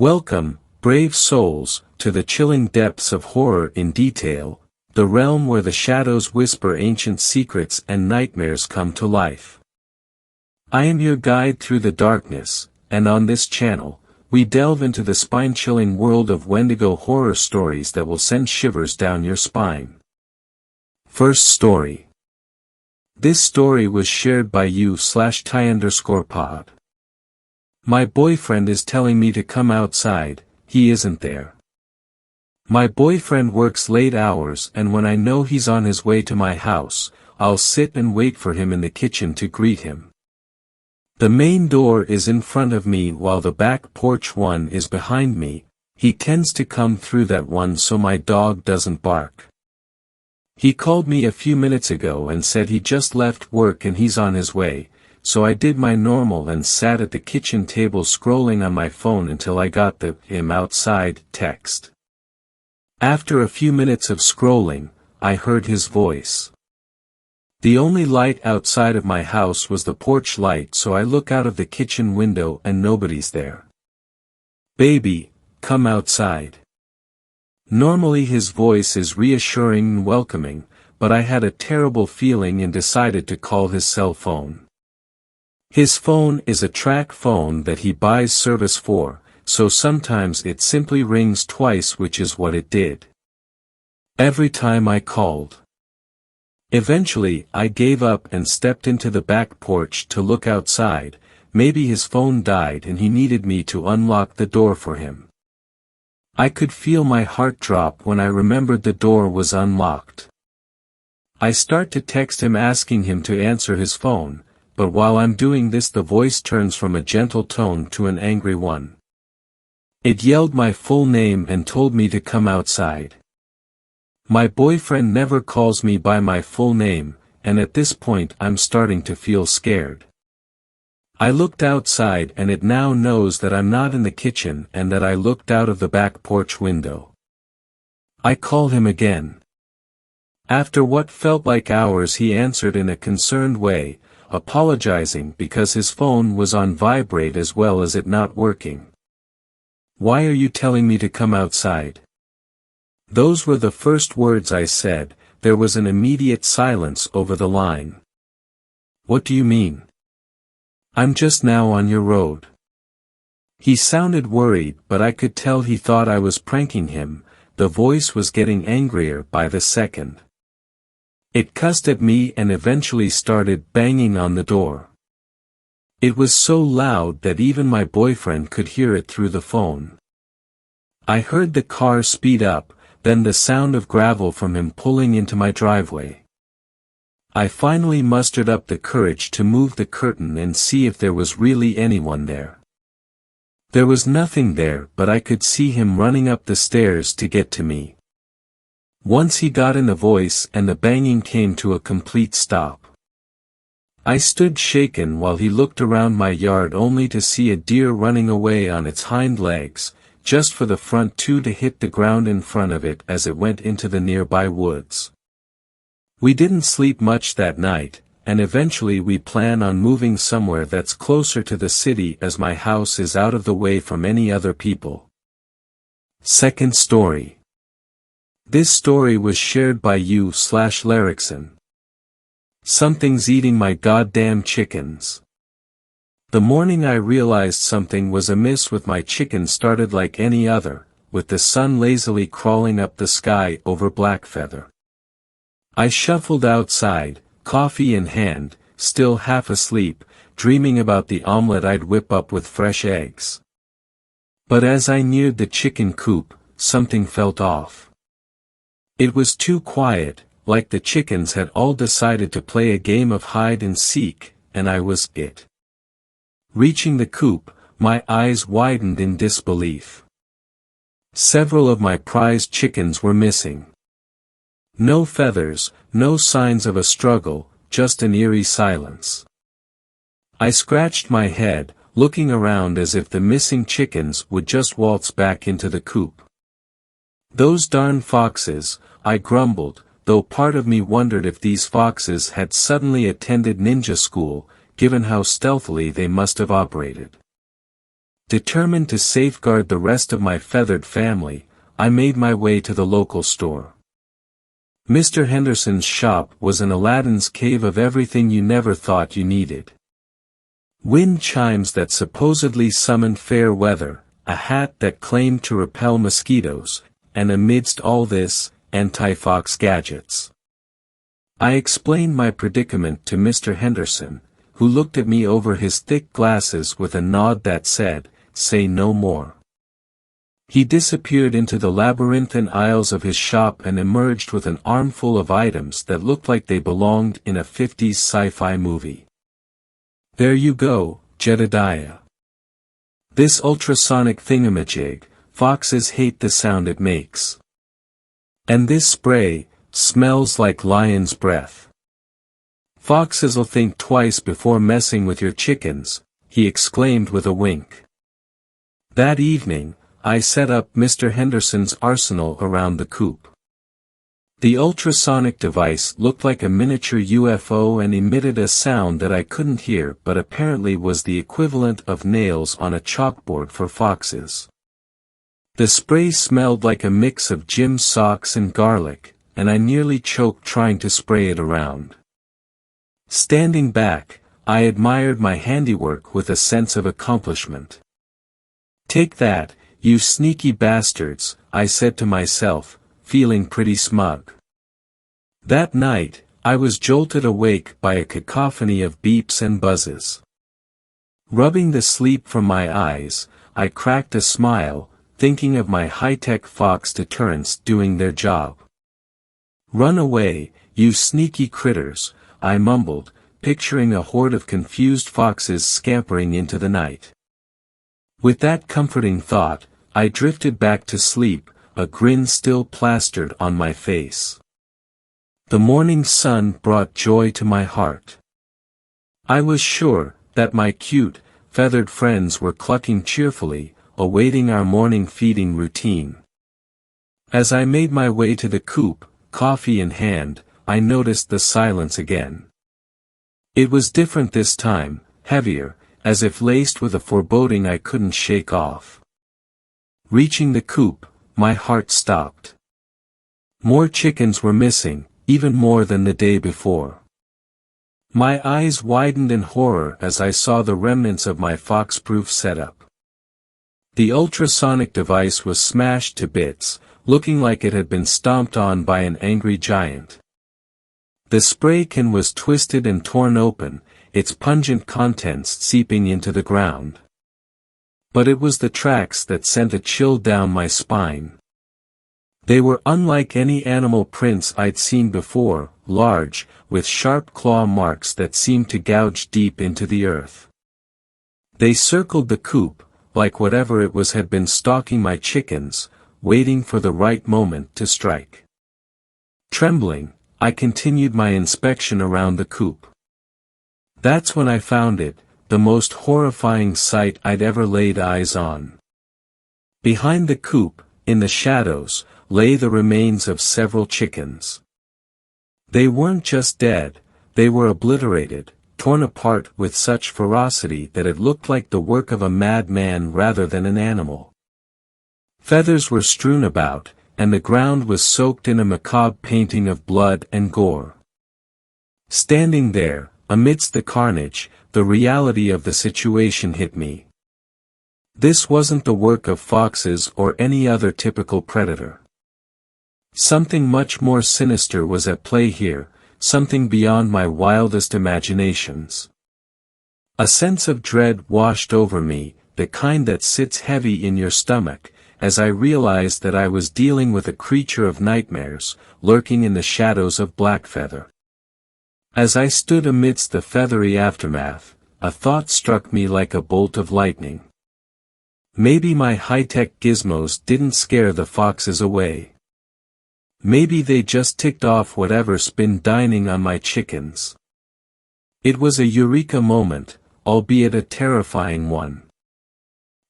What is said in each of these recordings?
Welcome, brave souls, to the chilling depths of horror in detail, the realm where the shadows whisper ancient secrets and nightmares come to life. I am your guide through the darkness, and on this channel, we delve into the spine-chilling world of Wendigo horror stories that will send shivers down your spine. First story. This story was shared by you/Ty_pod. My boyfriend is telling me to come outside, he isn't there. My boyfriend works late hours, and when I know he's on his way to my house, I'll sit and wait for him in the kitchen to greet him. The main door is in front of me while the back porch one is behind me. He tends to come through that one so my dog doesn't bark. He called me a few minutes ago and said he just left work and he's on his way, so I did my normal and sat at the kitchen table scrolling on my phone until I got the "him outside" text. After a few minutes of scrolling, I heard his voice. The only light outside of my house was the porch light, so I look out of the kitchen window and nobody's there. "Baby, come outside." Normally his voice is reassuring and welcoming, but I had a terrible feeling and decided to call his cell phone. His phone is a track phone that he buys service for, so sometimes it simply rings twice, which is what it did every time I called. Eventually, I gave up and stepped into the back porch to look outside. Maybe his phone died and he needed me to unlock the door for him. I could feel my heart drop when I remembered the door was unlocked. I start to text him asking him to answer his phone, but while I'm doing this the voice turns from a gentle tone to an angry one. It yelled my full name and told me to come outside. My boyfriend never calls me by my full name, and at this point I'm starting to feel scared. I looked outside and it now knows that I'm not in the kitchen and that I looked out of the back porch window. I call him again. After what felt like hours he answered in a concerned way, apologizing because his phone was on vibrate as well as it not working. "Why are you telling me to come outside?" Those were the first words I said. There was an immediate silence over the line. "What do you mean?" "I'm just now on your road." He sounded worried, but I could tell he thought I was pranking him. The voice was getting angrier by the second. It cussed at me and eventually started banging on the door. It was so loud that even my boyfriend could hear it through the phone. I heard the car speed up, then the sound of gravel from him pulling into my driveway. I finally mustered up the courage to move the curtain and see if there was really anyone there. There was nothing there, but I could see him running up the stairs to get to me. Once he got in the voice and the banging came to a complete stop. I stood shaken while he looked around my yard only to see a deer running away on its hind legs, just for the front two to hit the ground in front of it as it went into the nearby woods. We didn't sleep much that night, and eventually we plan on moving somewhere that's closer to the city as my house is out of the way from any other people. Second story. This story was shared by you/Larrickson. Something's eating my goddamn chickens. The morning I realized something was amiss with my chickens started like any other, with the sun lazily crawling up the sky over Blackfeather. I shuffled outside, coffee in hand, still half asleep, dreaming about the omelet I'd whip up with fresh eggs. But as I neared the chicken coop, something felt off. It was too quiet, like the chickens had all decided to play a game of hide and seek, and I was it. Reaching the coop, my eyes widened in disbelief. Several of my prized chickens were missing. No feathers, no signs of a struggle, just an eerie silence. I scratched my head, looking around as if the missing chickens would just waltz back into the coop. "Those darn foxes," I grumbled, though part of me wondered if these foxes had suddenly attended ninja school, given how stealthily they must have operated. Determined to safeguard the rest of my feathered family, I made my way to the local store. Mr. Henderson's shop was an Aladdin's cave of everything you never thought you needed. Wind chimes that supposedly summoned fair weather, a hat that claimed to repel mosquitoes, and amidst all this, anti-fox gadgets. I explained my predicament to Mr. Henderson, who looked at me over his thick glasses with a nod that said, "Say no more." He disappeared into the labyrinthine aisles of his shop and emerged with an armful of items that looked like they belonged in a 50s sci-fi movie. "There you go, Jedediah. This ultrasonic thingamajig, foxes hate the sound it makes. And this spray, smells like lion's breath. Foxes'll think twice before messing with your chickens," he exclaimed with a wink. That evening, I set up Mr. Henderson's arsenal around the coop. The ultrasonic device looked like a miniature UFO and emitted a sound that I couldn't hear but apparently was the equivalent of nails on a chalkboard for foxes. The spray smelled like a mix of Jim's socks and garlic, and I nearly choked trying to spray it around. Standing back, I admired my handiwork with a sense of accomplishment. "Take that, you sneaky bastards," I said to myself, feeling pretty smug. That night, I was jolted awake by a cacophony of beeps and buzzes. Rubbing the sleep from my eyes, I cracked a smile, thinking of my high-tech fox deterrents doing their job. "Run away, you sneaky critters," I mumbled, picturing a horde of confused foxes scampering into the night. With that comforting thought, I drifted back to sleep, a grin still plastered on my face. The morning sun brought joy to my heart. I was sure that my cute, feathered friends were clucking cheerfully, awaiting our morning feeding routine. As I made my way to the coop, coffee in hand, I noticed the silence again. It was different this time, heavier, as if laced with a foreboding I couldn't shake off. Reaching the coop, my heart stopped. More chickens were missing, even more than the day before. My eyes widened in horror as I saw the remnants of my fox-proof setup. The ultrasonic device was smashed to bits, looking like it had been stomped on by an angry giant. The spray can was twisted and torn open, its pungent contents seeping into the ground. But it was the tracks that sent a chill down my spine. They were unlike any animal prints I'd seen before, large, with sharp claw marks that seemed to gouge deep into the earth. They circled the coop, like whatever it was had been stalking my chickens, waiting for the right moment to strike. Trembling, I continued my inspection around the coop. That's when I found it, the most horrifying sight I'd ever laid eyes on. Behind the coop, in the shadows, lay the remains of several chickens. They weren't just dead, they were obliterated, torn apart with such ferocity that it looked like the work of a madman rather than an animal. Feathers were strewn about, and the ground was soaked in a macabre painting of blood and gore. Standing there, amidst the carnage, the reality of the situation hit me. This wasn't the work of foxes or any other typical predator. Something much more sinister was at play here, something beyond my wildest imaginations. A sense of dread washed over me, the kind that sits heavy in your stomach, as I realized that I was dealing with a creature of nightmares, lurking in the shadows of Blackfeather. As I stood amidst the feathery aftermath, a thought struck me like a bolt of lightning. Maybe my high-tech gizmos didn't scare the foxes away. Maybe they just ticked off whatever's been dining on my chickens. It was a eureka moment, albeit a terrifying one.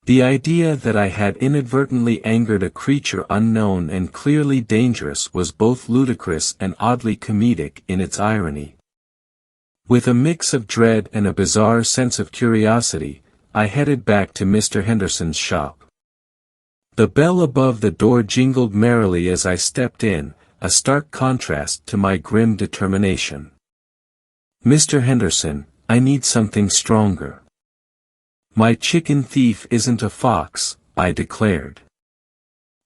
The idea that I had inadvertently angered a creature unknown and clearly dangerous was both ludicrous and oddly comedic in its irony. With a mix of dread and a bizarre sense of curiosity, I headed back to Mr. Henderson's shop. The bell above the door jingled merrily as I stepped in, a stark contrast to my grim determination. "Mr. Henderson, I need something stronger." "My chicken thief isn't a fox," I declared.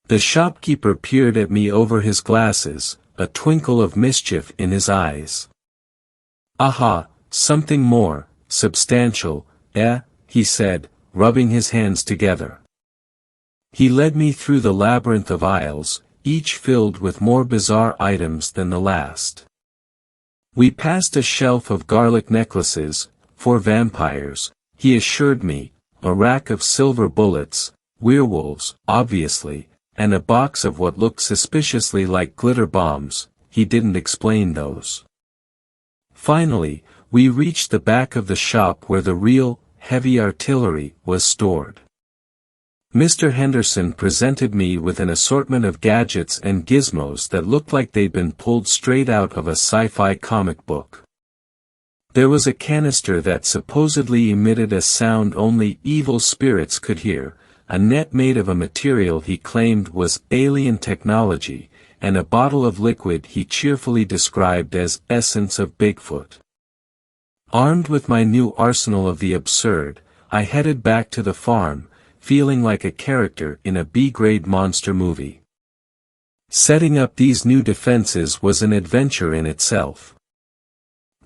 The shopkeeper peered at me over his glasses, a twinkle of mischief in his eyes. "Aha, something more, substantial, he said, rubbing his hands together. He led me through the labyrinth of aisles, each filled with more bizarre items than the last. We passed a shelf of garlic necklaces, for vampires, he assured me, a rack of silver bullets, werewolves, obviously, and a box of what looked suspiciously like glitter bombs. He didn't explain those. Finally, we reached the back of the shop where the real, heavy artillery was stored. Mr. Henderson presented me with an assortment of gadgets and gizmos that looked like they'd been pulled straight out of a sci-fi comic book. There was a canister that supposedly emitted a sound only evil spirits could hear, a net made of a material he claimed was alien technology, and a bottle of liquid he cheerfully described as essence of Bigfoot. Armed with my new arsenal of the absurd, I headed back to the farm, feeling like a character in a B-grade monster movie. Setting up these new defenses was an adventure in itself.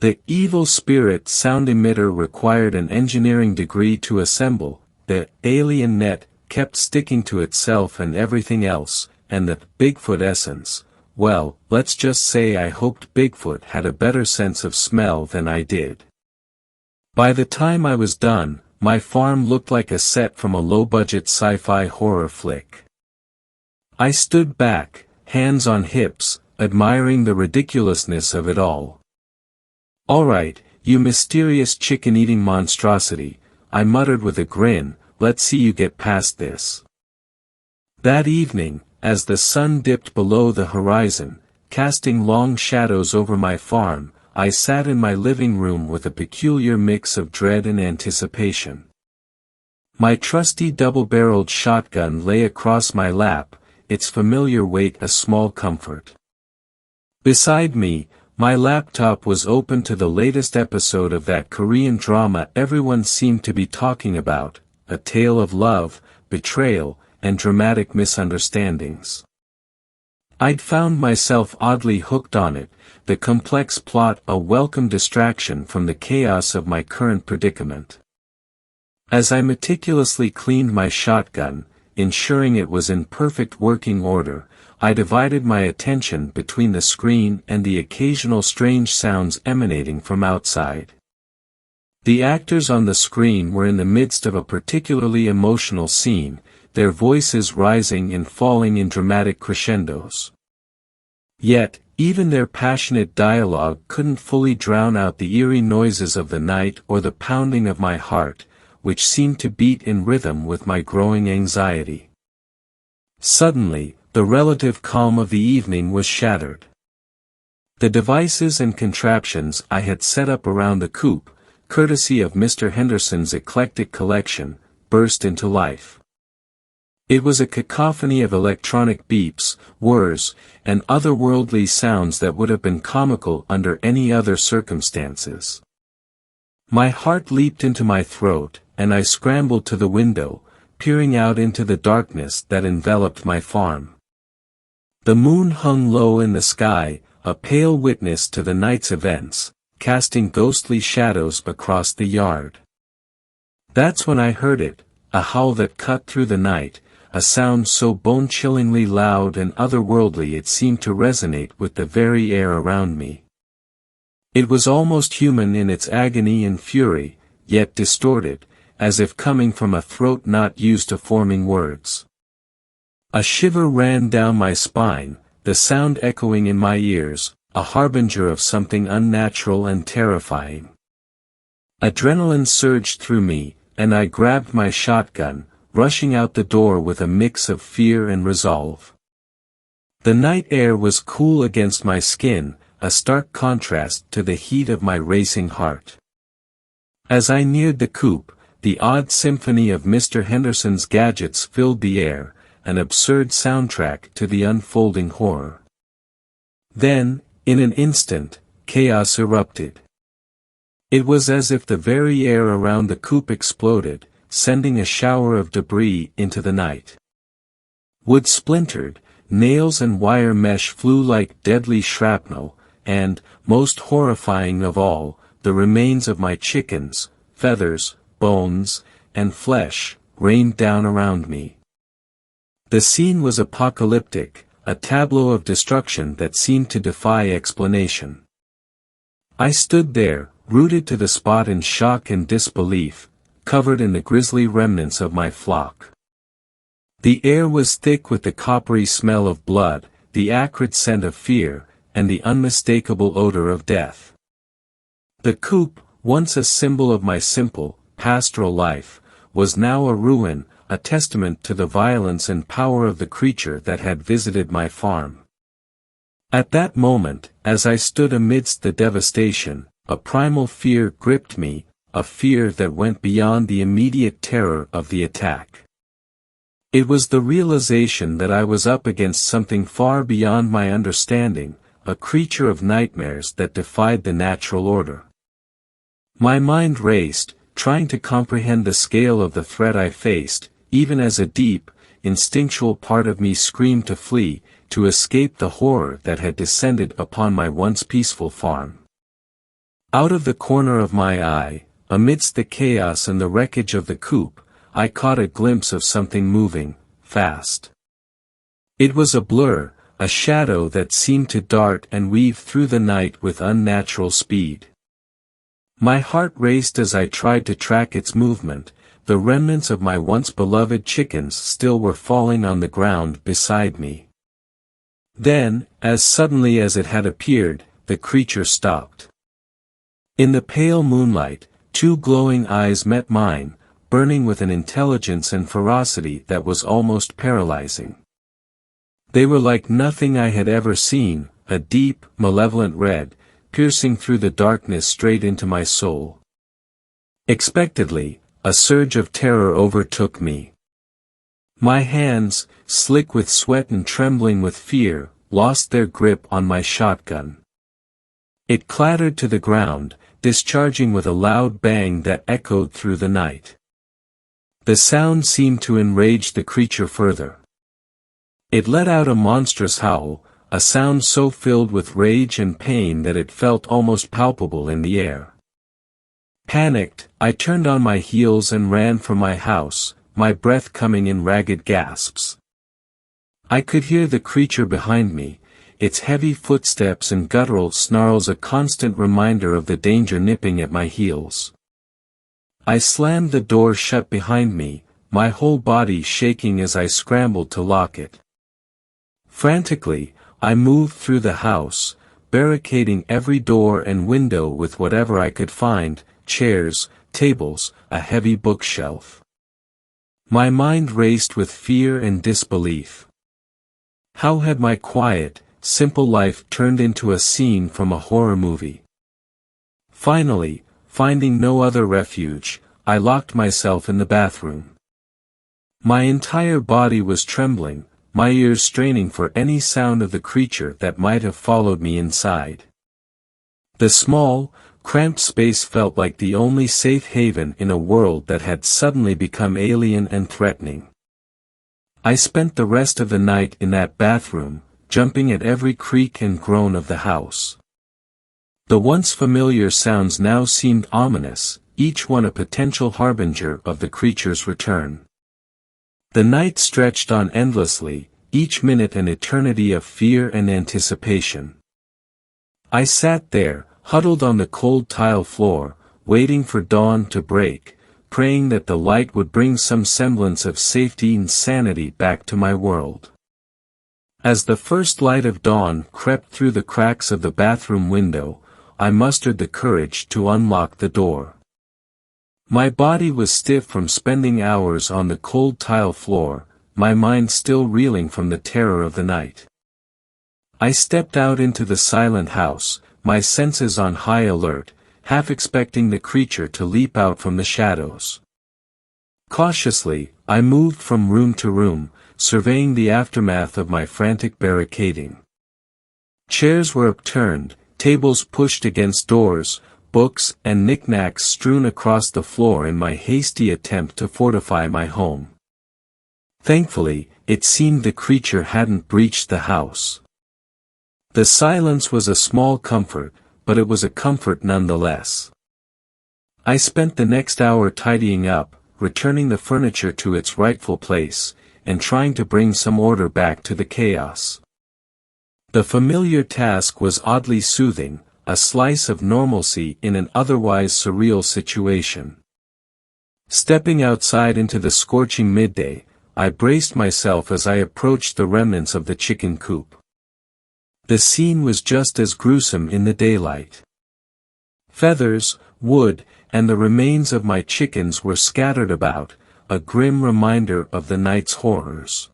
The evil spirit sound emitter required an engineering degree to assemble, the alien net kept sticking to itself and everything else, and the Bigfoot essence, well, let's just say I hoped Bigfoot had a better sense of smell than I did. By the time I was done, my farm looked like a set from a low-budget sci-fi horror flick. I stood back, hands on hips, admiring the ridiculousness of it all. "All right, you mysterious chicken-eating monstrosity," I muttered with a grin, "let's see you get past this." That evening, as the sun dipped below the horizon, casting long shadows over my farm, I sat in my living room with a peculiar mix of dread and anticipation. My trusty double-barreled shotgun lay across my lap, its familiar weight a small comfort. Beside me, my laptop was open to the latest episode of that Korean drama everyone seemed to be talking about, a tale of love, betrayal, and dramatic misunderstandings. I'd found myself oddly hooked on it, the complex plot a welcome distraction from the chaos of my current predicament. As I meticulously cleaned my shotgun, ensuring it was in perfect working order, I divided my attention between the screen and the occasional strange sounds emanating from outside. The actors on the screen were in the midst of a particularly emotional scene, their voices rising and falling in dramatic crescendos. Yet, even their passionate dialogue couldn't fully drown out the eerie noises of the night or the pounding of my heart, which seemed to beat in rhythm with my growing anxiety. Suddenly, the relative calm of the evening was shattered. The devices and contraptions I had set up around the coop, courtesy of Mr. Henderson's eclectic collection, burst into life. It was a cacophony of electronic beeps, whirs, and otherworldly sounds that would have been comical under any other circumstances. My heart leaped into my throat, and I scrambled to the window, peering out into the darkness that enveloped my farm. The moon hung low in the sky, a pale witness to the night's events, casting ghostly shadows across the yard. That's when I heard it, a howl that cut through the night, a sound so bone-chillingly loud and otherworldly it seemed to resonate with the very air around me. It was almost human in its agony and fury, yet distorted, as if coming from a throat not used to forming words. A shiver ran down my spine, the sound echoing in my ears, a harbinger of something unnatural and terrifying. Adrenaline surged through me, and I grabbed my shotgun, rushing out the door with a mix of fear and resolve. The night air was cool against my skin, a stark contrast to the heat of my racing heart. As I neared the coop, the odd symphony of Mr. Henderson's gadgets filled the air, an absurd soundtrack to the unfolding horror. Then, in an instant, chaos erupted. It was as if the very air around the coop exploded, sending a shower of debris into the night. Wood splintered, nails and wire mesh flew like deadly shrapnel, and, most horrifying of all, the remains of my chickens, feathers, bones, and flesh, rained down around me. The scene was apocalyptic, a tableau of destruction that seemed to defy explanation. I stood there, rooted to the spot in shock and disbelief, covered in the grisly remnants of my flock. The air was thick with the coppery smell of blood, the acrid scent of fear, and the unmistakable odor of death. The coop, once a symbol of my simple, pastoral life, was now a ruin, a testament to the violence and power of the creature that had visited my farm. At that moment, as I stood amidst the devastation, a primal fear gripped me, a fear that went beyond the immediate terror of the attack. It was the realization that I was up against something far beyond my understanding, a creature of nightmares that defied the natural order. My mind raced, trying to comprehend the scale of the threat I faced, even as a deep, instinctual part of me screamed to flee, to escape the horror that had descended upon my once peaceful farm. Out of the corner of my eye, amidst the chaos and the wreckage of the coop, I caught a glimpse of something moving, fast. It was a blur, a shadow that seemed to dart and weave through the night with unnatural speed. My heart raced as I tried to track its movement. The remnants of my once beloved chickens still were falling on the ground beside me. Then, as suddenly as it had appeared, the creature stopped. In the pale moonlight, two glowing eyes met mine, burning with an intelligence and ferocity that was almost paralyzing. They were like nothing I had ever seen, a deep, malevolent red, piercing through the darkness straight into my soul. Expectedly, a surge of terror overtook me. My hands, slick with sweat and trembling with fear, lost their grip on my shotgun. It clattered to the ground, discharging with a loud bang that echoed through the night. The sound seemed to enrage the creature further. It let out a monstrous howl, a sound so filled with rage and pain that it felt almost palpable in the air. Panicked, I turned on my heels and ran from my house, my breath coming in ragged gasps. I could hear the creature behind me, its heavy footsteps and guttural snarls a constant reminder of the danger nipping at my heels. I slammed the door shut behind me, my whole body shaking as I scrambled to lock it. Frantically, I moved through the house, barricading every door and window with whatever I could find, chairs, tables, a heavy bookshelf. My mind raced with fear and disbelief. How had my quiet, simple life turned into a scene from a horror movie? Finally, finding no other refuge, I locked myself in the bathroom. My entire body was trembling, my ears straining for any sound of the creature that might have followed me inside. The small, cramped space felt like the only safe haven in a world that had suddenly become alien and threatening. I spent the rest of the night in that bathroom, jumping at every creak and groan of the house. The once familiar sounds now seemed ominous, each one a potential harbinger of the creature's return. The night stretched on endlessly, each minute an eternity of fear and anticipation. I sat there, huddled on the cold tile floor, waiting for dawn to break, praying that the light would bring some semblance of safety and sanity back to my world. As the first light of dawn crept through the cracks of the bathroom window, I mustered the courage to unlock the door. My body was stiff from spending hours on the cold tile floor, my mind still reeling from the terror of the night. I stepped out into the silent house, my senses on high alert, half expecting the creature to leap out from the shadows. Cautiously, I moved from room to room, surveying the aftermath of my frantic barricading. Chairs were upturned, tables pushed against doors, books and knickknacks strewn across the floor in my hasty attempt to fortify my home. Thankfully, it seemed the creature hadn't breached the house. The silence was a small comfort, but it was a comfort nonetheless. I spent the next hour tidying up, returning the furniture to its rightful place, and trying to bring some order back to the chaos. The familiar task was oddly soothing, a slice of normalcy in an otherwise surreal situation. Stepping outside into the scorching midday, I braced myself as I approached the remnants of the chicken coop. The scene was just as gruesome in the daylight. Feathers, wood, and the remains of my chickens were scattered about, a grim reminder of the night's horrors.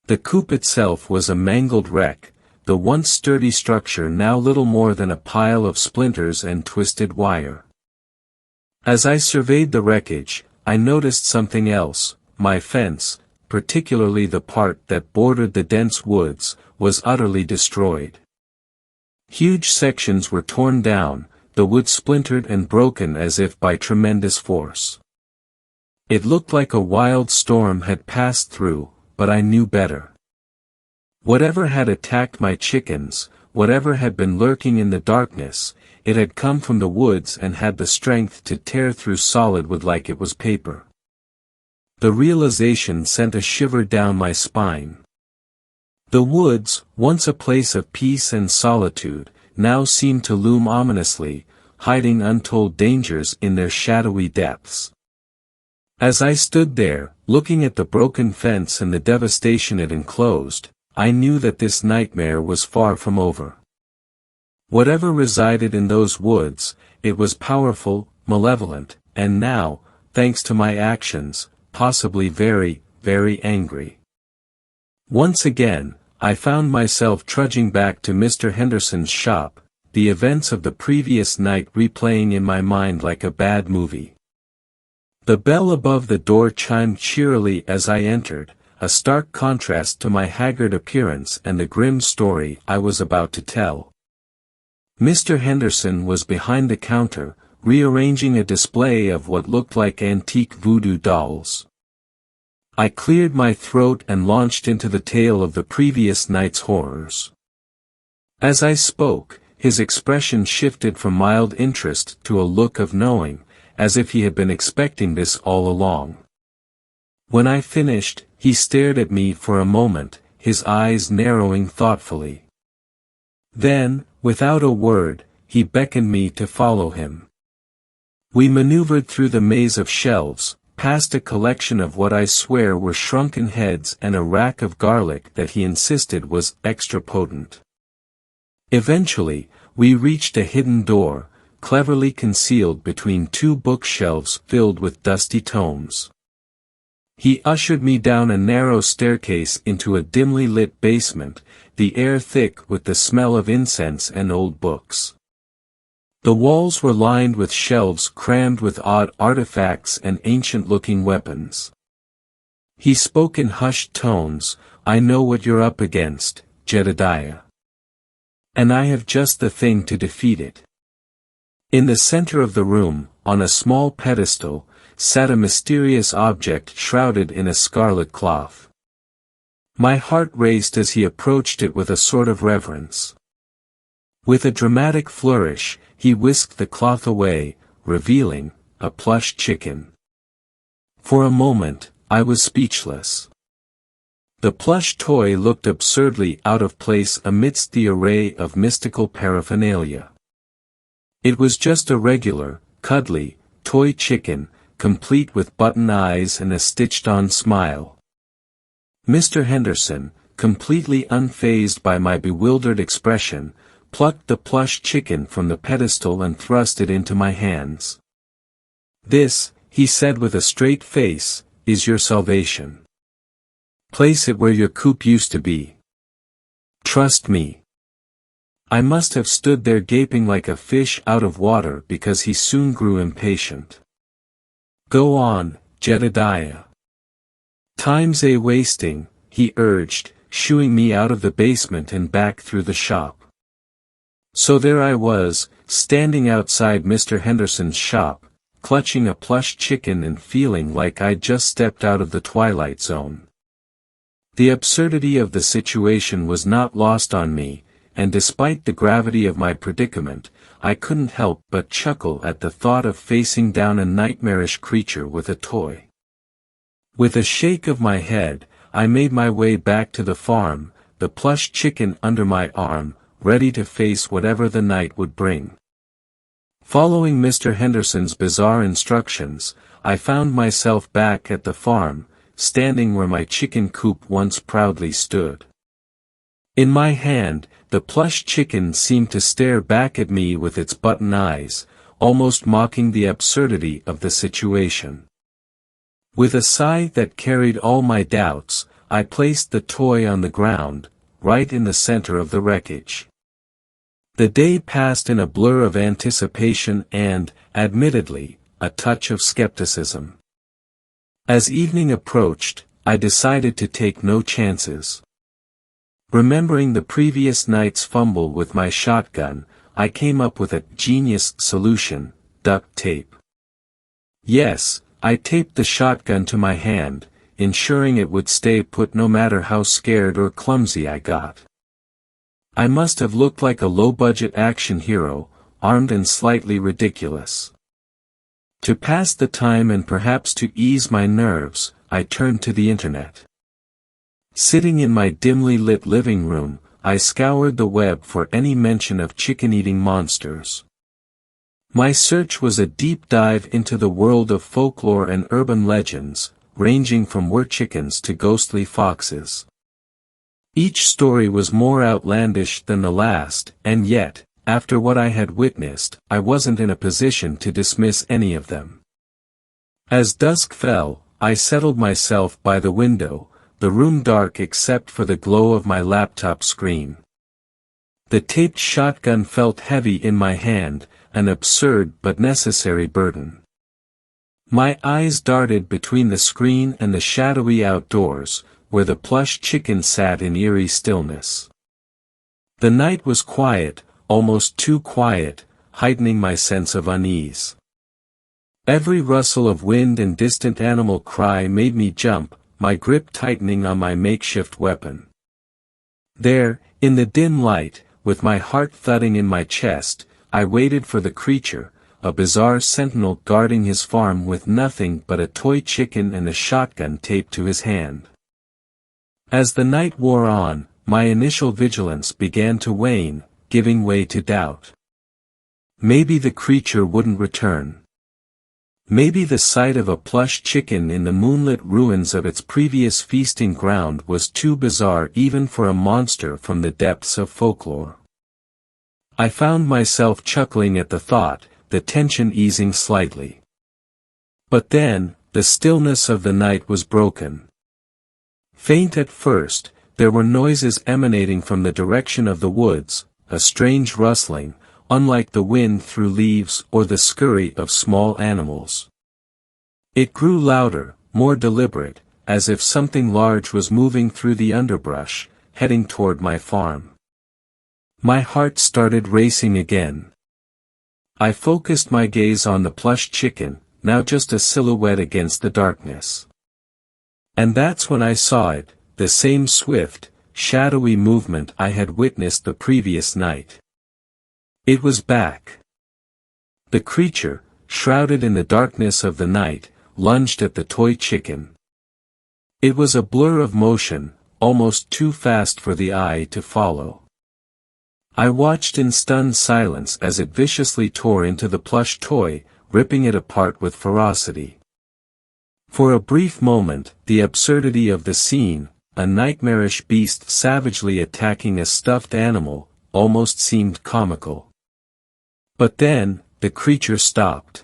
The coop itself was a mangled wreck, the once sturdy structure now little more than a pile of splinters and twisted wire. As I surveyed the wreckage, I noticed something else. My fence, particularly the part that bordered the dense woods, was utterly destroyed. Huge sections were torn down, the wood splintered and broken as if by tremendous force. It looked like a wild storm had passed through, but I knew better. Whatever had attacked my chickens, whatever had been lurking in the darkness, it had come from the woods and had the strength to tear through solid wood like it was paper. The realization sent a shiver down my spine. The woods, once a place of peace and solitude, now seemed to loom ominously, hiding untold dangers in their shadowy depths. As I stood there, looking at the broken fence and the devastation it enclosed, I knew that this nightmare was far from over. Whatever resided in those woods, it was powerful, malevolent, and now, thanks to my actions, possibly very, very angry. Once again, I found myself trudging back to Mr. Henderson's shop, the events of the previous night replaying in my mind like a bad movie. The bell above the door chimed cheerily as I entered, a stark contrast to my haggard appearance and the grim story I was about to tell. Mr. Henderson was behind the counter, rearranging a display of what looked like antique voodoo dolls. I cleared my throat and launched into the tale of the previous night's horrors. As I spoke, his expression shifted from mild interest to a look of knowing, as if he had been expecting this all along. When I finished, he stared at me for a moment, his eyes narrowing thoughtfully. Then, without a word, he beckoned me to follow him. We maneuvered through the maze of shelves, past a collection of what I swear were shrunken heads and a rack of garlic that he insisted was extra potent. Eventually, we reached a hidden door, cleverly concealed between two bookshelves filled with dusty tomes. He ushered me down a narrow staircase into a dimly lit basement, the air thick with the smell of incense and old books. The walls were lined with shelves crammed with odd artifacts and ancient-looking weapons. He spoke in hushed tones, "I know what you're up against, Jedediah. And I have just the thing to defeat it." In the center of the room, on a small pedestal, sat a mysterious object shrouded in a scarlet cloth. My heart raced as he approached it with a sort of reverence. With a dramatic flourish, he whisked the cloth away, revealing a plush chicken. For a moment, I was speechless. The plush toy looked absurdly out of place amidst the array of mystical paraphernalia. It was just a regular, cuddly, toy chicken, complete with button eyes and a stitched-on smile. Mr. Henderson, completely unfazed by my bewildered expression, plucked the plush chicken from the pedestal and thrust it into my hands. "This," he said with a straight face, "is your salvation. Place it where your coop used to be. Trust me." I must have stood there gaping like a fish out of water because he soon grew impatient. "Go on," Jedediah. Time's a wasting, he urged, shooing me out of the basement and back through the shop. So there I was, standing outside Mr. Henderson's shop, clutching a plush chicken and feeling like I'd just stepped out of the Twilight Zone. The absurdity of the situation was not lost on me, and despite the gravity of my predicament, I couldn't help but chuckle at the thought of facing down a nightmarish creature with a toy. With a shake of my head, I made my way back to the farm, the plush chicken under my arm, ready to face whatever the night would bring. Following Mr. Henderson's bizarre instructions, I found myself back at the farm, standing where my chicken coop once proudly stood. In my hand, the plush chicken seemed to stare back at me with its button eyes, almost mocking the absurdity of the situation. With a sigh that carried all my doubts, I placed the toy on the ground, right in the center of the wreckage. The day passed in a blur of anticipation and, admittedly, a touch of skepticism. As evening approached, I decided to take no chances. Remembering the previous night's fumble with my shotgun, I came up with a genius solution: duct tape. Yes, I taped the shotgun to my hand, ensuring it would stay put no matter how scared or clumsy I got. I must have looked like a low-budget action hero, armed and slightly ridiculous. To pass the time and perhaps to ease my nerves, I turned to the internet. Sitting in my dimly lit living room, I scoured the web for any mention of chicken-eating monsters. My search was a deep dive into the world of folklore and urban legends, ranging from wer-chickens to ghostly foxes. Each story was more outlandish than the last, and yet, after what I had witnessed, I wasn't in a position to dismiss any of them. As dusk fell, I settled myself by the window, the room dark except for the glow of my laptop screen. The taped shotgun felt heavy in my hand, an absurd but necessary burden. My eyes darted between the screen and the shadowy outdoors, where the plush chicken sat in eerie stillness. The night was quiet, almost too quiet, heightening my sense of unease. Every rustle of wind and distant animal cry made me jump, my grip tightening on my makeshift weapon. There, in the dim light, with my heart thudding in my chest, I waited for the creature, a bizarre sentinel guarding his farm with nothing but a toy chicken and a shotgun taped to his hand. As the night wore on, my initial vigilance began to wane, giving way to doubt. Maybe the creature wouldn't return. Maybe the sight of a plush chicken in the moonlit ruins of its previous feasting ground was too bizarre even for a monster from the depths of folklore. I found myself chuckling at the thought, the tension easing slightly. But then, the stillness of the night was broken. Faint at first, there were noises emanating from the direction of the woods, a strange rustling, unlike the wind through leaves or the scurry of small animals. It grew louder, more deliberate, as if something large was moving through the underbrush, heading toward my farm. My heart started racing again. I focused my gaze on the plush chicken, now just a silhouette against the darkness. And that's when I saw it, the same swift, shadowy movement I had witnessed the previous night. It was back. The creature, shrouded in the darkness of the night, lunged at the toy chicken. It was a blur of motion, almost too fast for the eye to follow. I watched in stunned silence as it viciously tore into the plush toy, ripping it apart with ferocity. For a brief moment, the absurdity of the scene, a nightmarish beast savagely attacking a stuffed animal, almost seemed comical. But then, the creature stopped.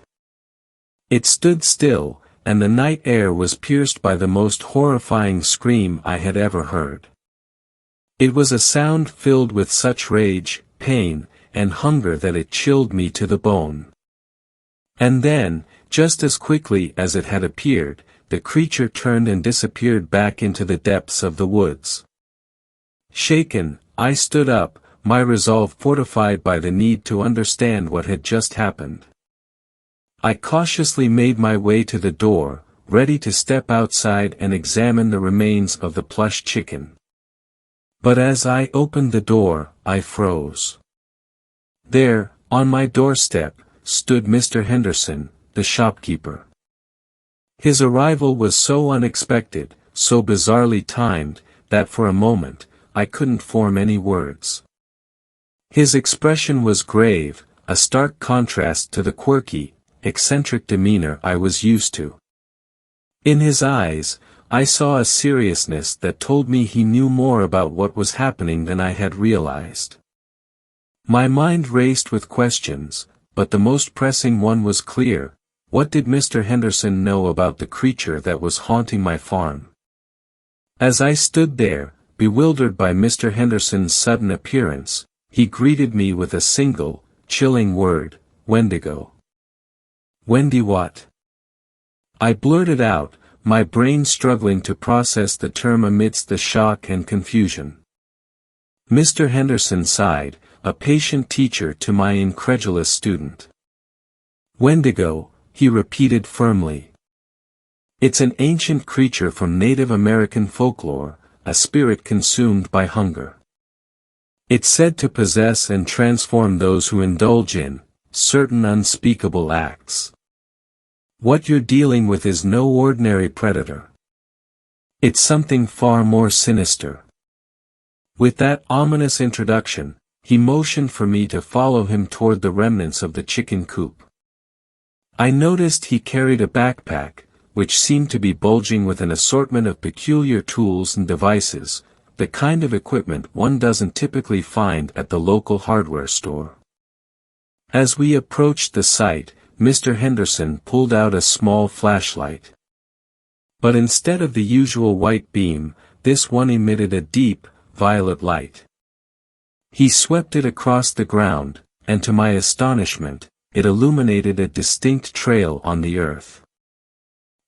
It stood still, and the night air was pierced by the most horrifying scream I had ever heard. It was a sound filled with such rage, pain, and hunger that it chilled me to the bone. And then, just as quickly as it had appeared, the creature turned and disappeared back into the depths of the woods. Shaken, I stood up, my resolve fortified by the need to understand what had just happened. I cautiously made my way to the door, ready to step outside and examine the remains of the plush chicken. But as I opened the door, I froze. There, on my doorstep, stood Mr. Henderson, the shopkeeper. His arrival was so unexpected, so bizarrely timed, that for a moment, I couldn't form any words. His expression was grave, a stark contrast to the quirky, eccentric demeanor I was used to. In his eyes, I saw a seriousness that told me he knew more about what was happening than I had realized. My mind raced with questions, but the most pressing one was clear: what did Mr. Henderson know about the creature that was haunting my farm? As I stood there, bewildered by Mr. Henderson's sudden appearance, he greeted me with a single, chilling word: Wendigo. Wendy what? I blurted out, my brain struggling to process the term amidst the shock and confusion. Mr. Henderson sighed, a patient teacher to my incredulous student. Wendigo, he repeated firmly. It's an ancient creature from Native American folklore, a spirit consumed by hunger. It's said to possess and transform those who indulge in certain unspeakable acts. What you're dealing with is no ordinary predator. It's something far more sinister. With that ominous introduction, he motioned for me to follow him toward the remnants of the chicken coop. I noticed he carried a backpack, which seemed to be bulging with an assortment of peculiar tools and devices, the kind of equipment one doesn't typically find at the local hardware store. As we approached the site, Mr. Henderson pulled out a small flashlight. But instead of the usual white beam, this one emitted a deep, violet light. He swept it across the ground, and to my astonishment, it illuminated a distinct trail on the earth.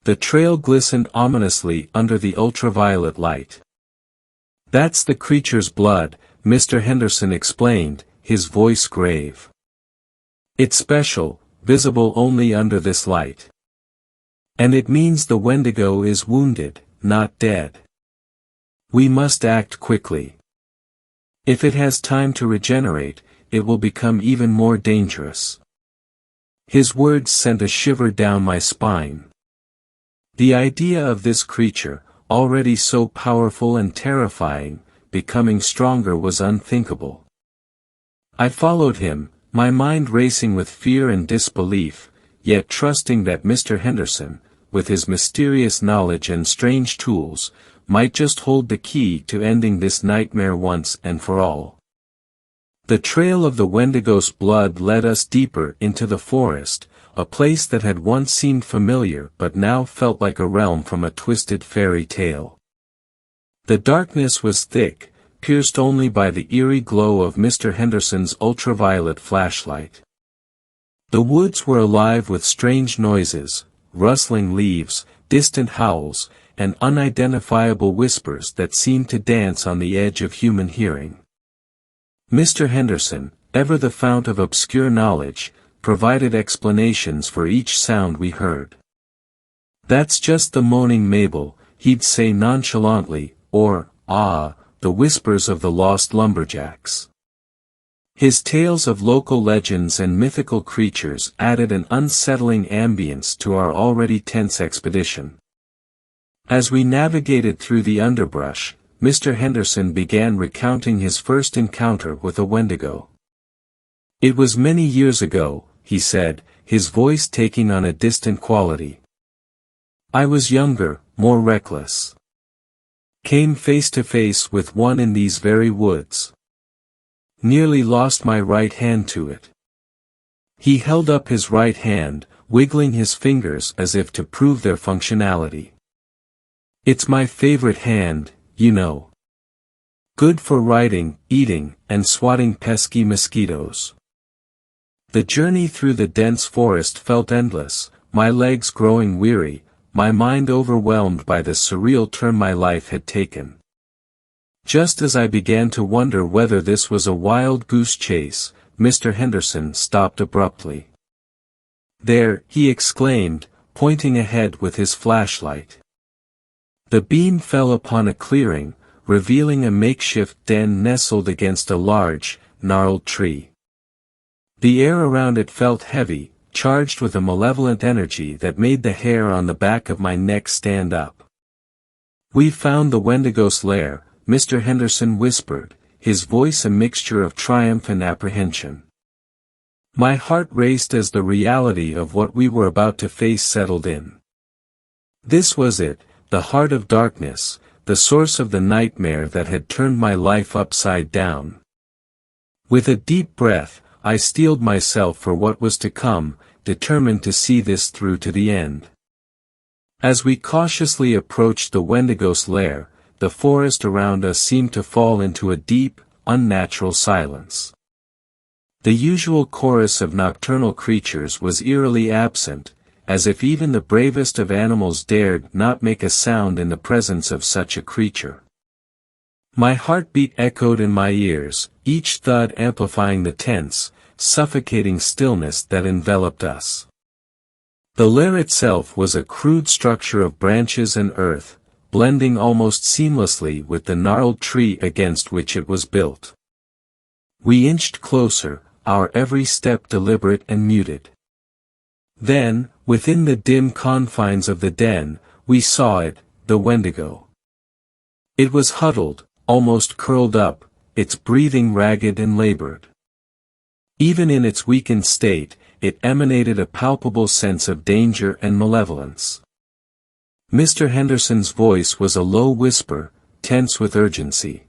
The trail glistened ominously under the ultraviolet light. That's the creature's blood, Mr. Henderson explained, his voice grave. It's special, visible only under this light. And it means the Wendigo is wounded, not dead. We must act quickly. If it has time to regenerate, it will become even more dangerous. His words sent a shiver down my spine. The idea of this creature, already so powerful and terrifying, becoming stronger was unthinkable. I followed him, my mind racing with fear and disbelief, yet trusting that Mr. Henderson, with his mysterious knowledge and strange tools, might just hold the key to ending this nightmare once and for all. The trail of the Wendigo's blood led us deeper into the forest, a place that had once seemed familiar but now felt like a realm from a twisted fairy tale. The darkness was thick, pierced only by the eerie glow of Mr. Henderson's ultraviolet flashlight. The woods were alive with strange noises, rustling leaves, distant howls, and unidentifiable whispers that seemed to dance on the edge of human hearing. Mr. Henderson, ever the fount of obscure knowledge, provided explanations for each sound we heard. That's just the moaning Mabel, he'd say nonchalantly, or, the whispers of the lost lumberjacks. His tales of local legends and mythical creatures added an unsettling ambience to our already tense expedition. As we navigated through the underbrush, Mr. Henderson began recounting his first encounter with a Wendigo. It was many years ago, he said, his voice taking on a distant quality. I was younger, more reckless. Came face to face with one in these very woods. Nearly lost my right hand to it. He held up his right hand, wiggling his fingers as if to prove their functionality. It's my favorite hand, you know. Good for writing, eating, and swatting pesky mosquitoes. The journey through the dense forest felt endless, my legs growing weary, my mind overwhelmed by the surreal turn my life had taken. Just as I began to wonder whether this was a wild goose chase, Mr. Henderson stopped abruptly. "There," he exclaimed, pointing ahead with his flashlight. The beam fell upon a clearing, revealing a makeshift den nestled against a large, gnarled tree. The air around it felt heavy, charged with a malevolent energy that made the hair on the back of my neck stand up. "We've found the Wendigo's lair," Mr. Henderson whispered, his voice a mixture of triumph and apprehension. My heart raced as the reality of what we were about to face settled in. This was it, the heart of darkness, the source of the nightmare that had turned my life upside down. With a deep breath, I steeled myself for what was to come, determined to see this through to the end. As we cautiously approached the Wendigo's lair, the forest around us seemed to fall into a deep, unnatural silence. The usual chorus of nocturnal creatures was eerily absent, as if even the bravest of animals dared not make a sound in the presence of such a creature. My heartbeat echoed in my ears, each thud amplifying the tense, suffocating stillness that enveloped us. The lair itself was a crude structure of branches and earth, blending almost seamlessly with the gnarled tree against which it was built. We inched closer, our every step deliberate and muted. Then, within the dim confines of the den, we saw it, the Wendigo. It was huddled, almost curled up, its breathing ragged and labored. Even in its weakened state, it emanated a palpable sense of danger and malevolence. Mr. Henderson's voice was a low whisper, tense with urgency.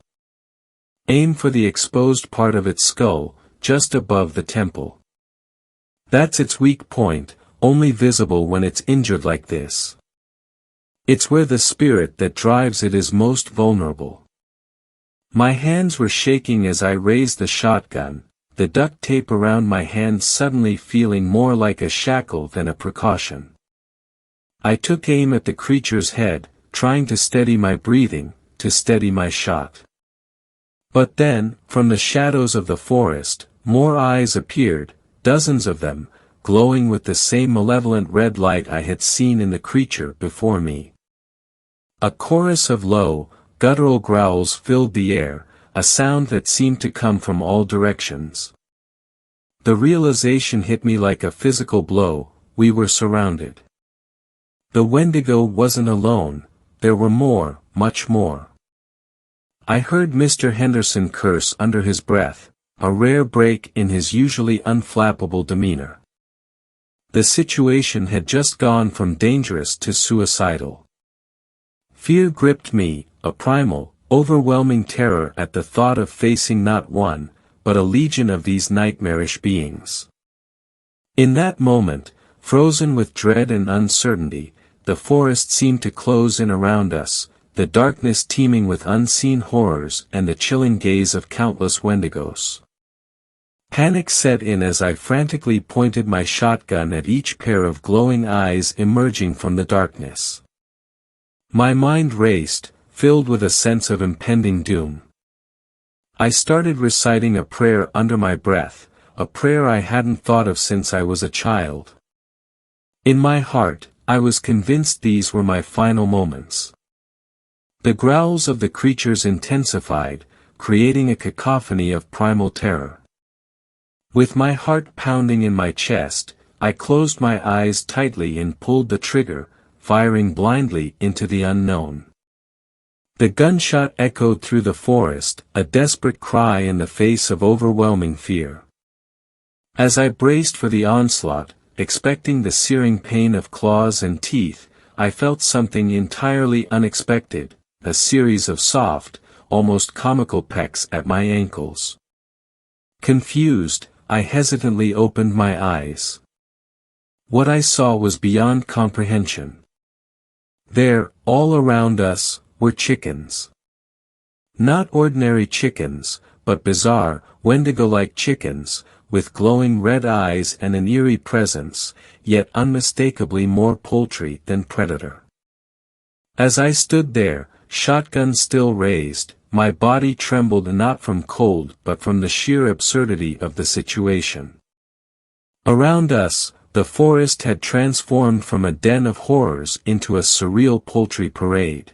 "Aim for the exposed part of its skull, just above the temple. That's its weak point, only visible when it's injured like this. It's where the spirit that drives it is most vulnerable." My hands were shaking as I raised the shotgun, the duct tape around my hands suddenly feeling more like a shackle than a precaution. I took aim at the creature's head, trying to steady my breathing, to steady my shot. But then, from the shadows of the forest, more eyes appeared, dozens of them, glowing with the same malevolent red light I had seen in the creature before me. A chorus of low, guttural growls filled the air, a sound that seemed to come from all directions. The realization hit me like a physical blow, we were surrounded. The Wendigo wasn't alone, there were more, much more. I heard Mr. Henderson curse under his breath, a rare break in his usually unflappable demeanor. The situation had just gone from dangerous to suicidal. Fear gripped me, a primal, overwhelming terror at the thought of facing not one, but a legion of these nightmarish beings. In that moment, frozen with dread and uncertainty, the forest seemed to close in around us, the darkness teeming with unseen horrors and the chilling gaze of countless Wendigos. Panic set in as I frantically pointed my shotgun at each pair of glowing eyes emerging from the darkness. My mind raced, filled with a sense of impending doom. I started reciting a prayer under my breath, a prayer I hadn't thought of since I was a child. In my heart, I was convinced these were my final moments. The growls of the creatures intensified, creating a cacophony of primal terror. With my heart pounding in my chest, I closed my eyes tightly and pulled the trigger, firing blindly into the unknown. The gunshot echoed through the forest, a desperate cry in the face of overwhelming fear. As I braced for the onslaught, expecting the searing pain of claws and teeth, I felt something entirely unexpected, a series of soft, almost comical pecks at my ankles. Confused, I hesitantly opened my eyes. What I saw was beyond comprehension. There, all around us, were chickens. Not ordinary chickens, but bizarre, Wendigo-like chickens, with glowing red eyes and an eerie presence, yet unmistakably more poultry than predator. As I stood there, shotgun still raised, my body trembled not from cold but from the sheer absurdity of the situation. Around us, the forest had transformed from a den of horrors into a surreal poultry parade.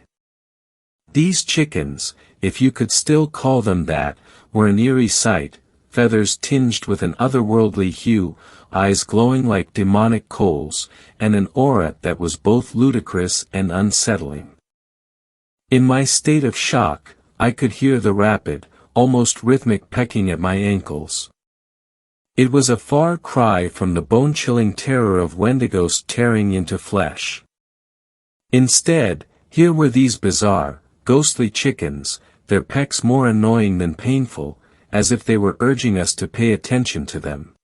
These chickens, if you could still call them that, were an eerie sight, feathers tinged with an otherworldly hue, eyes glowing like demonic coals, and an aura that was both ludicrous and unsettling. In my state of shock, I could hear the rapid, almost rhythmic pecking at my ankles. It was a far cry from the bone-chilling terror of Wendigos tearing into flesh. Instead, here were these bizarre, ghostly chickens, their pecks more annoying than painful, as if they were urging us to pay attention to them.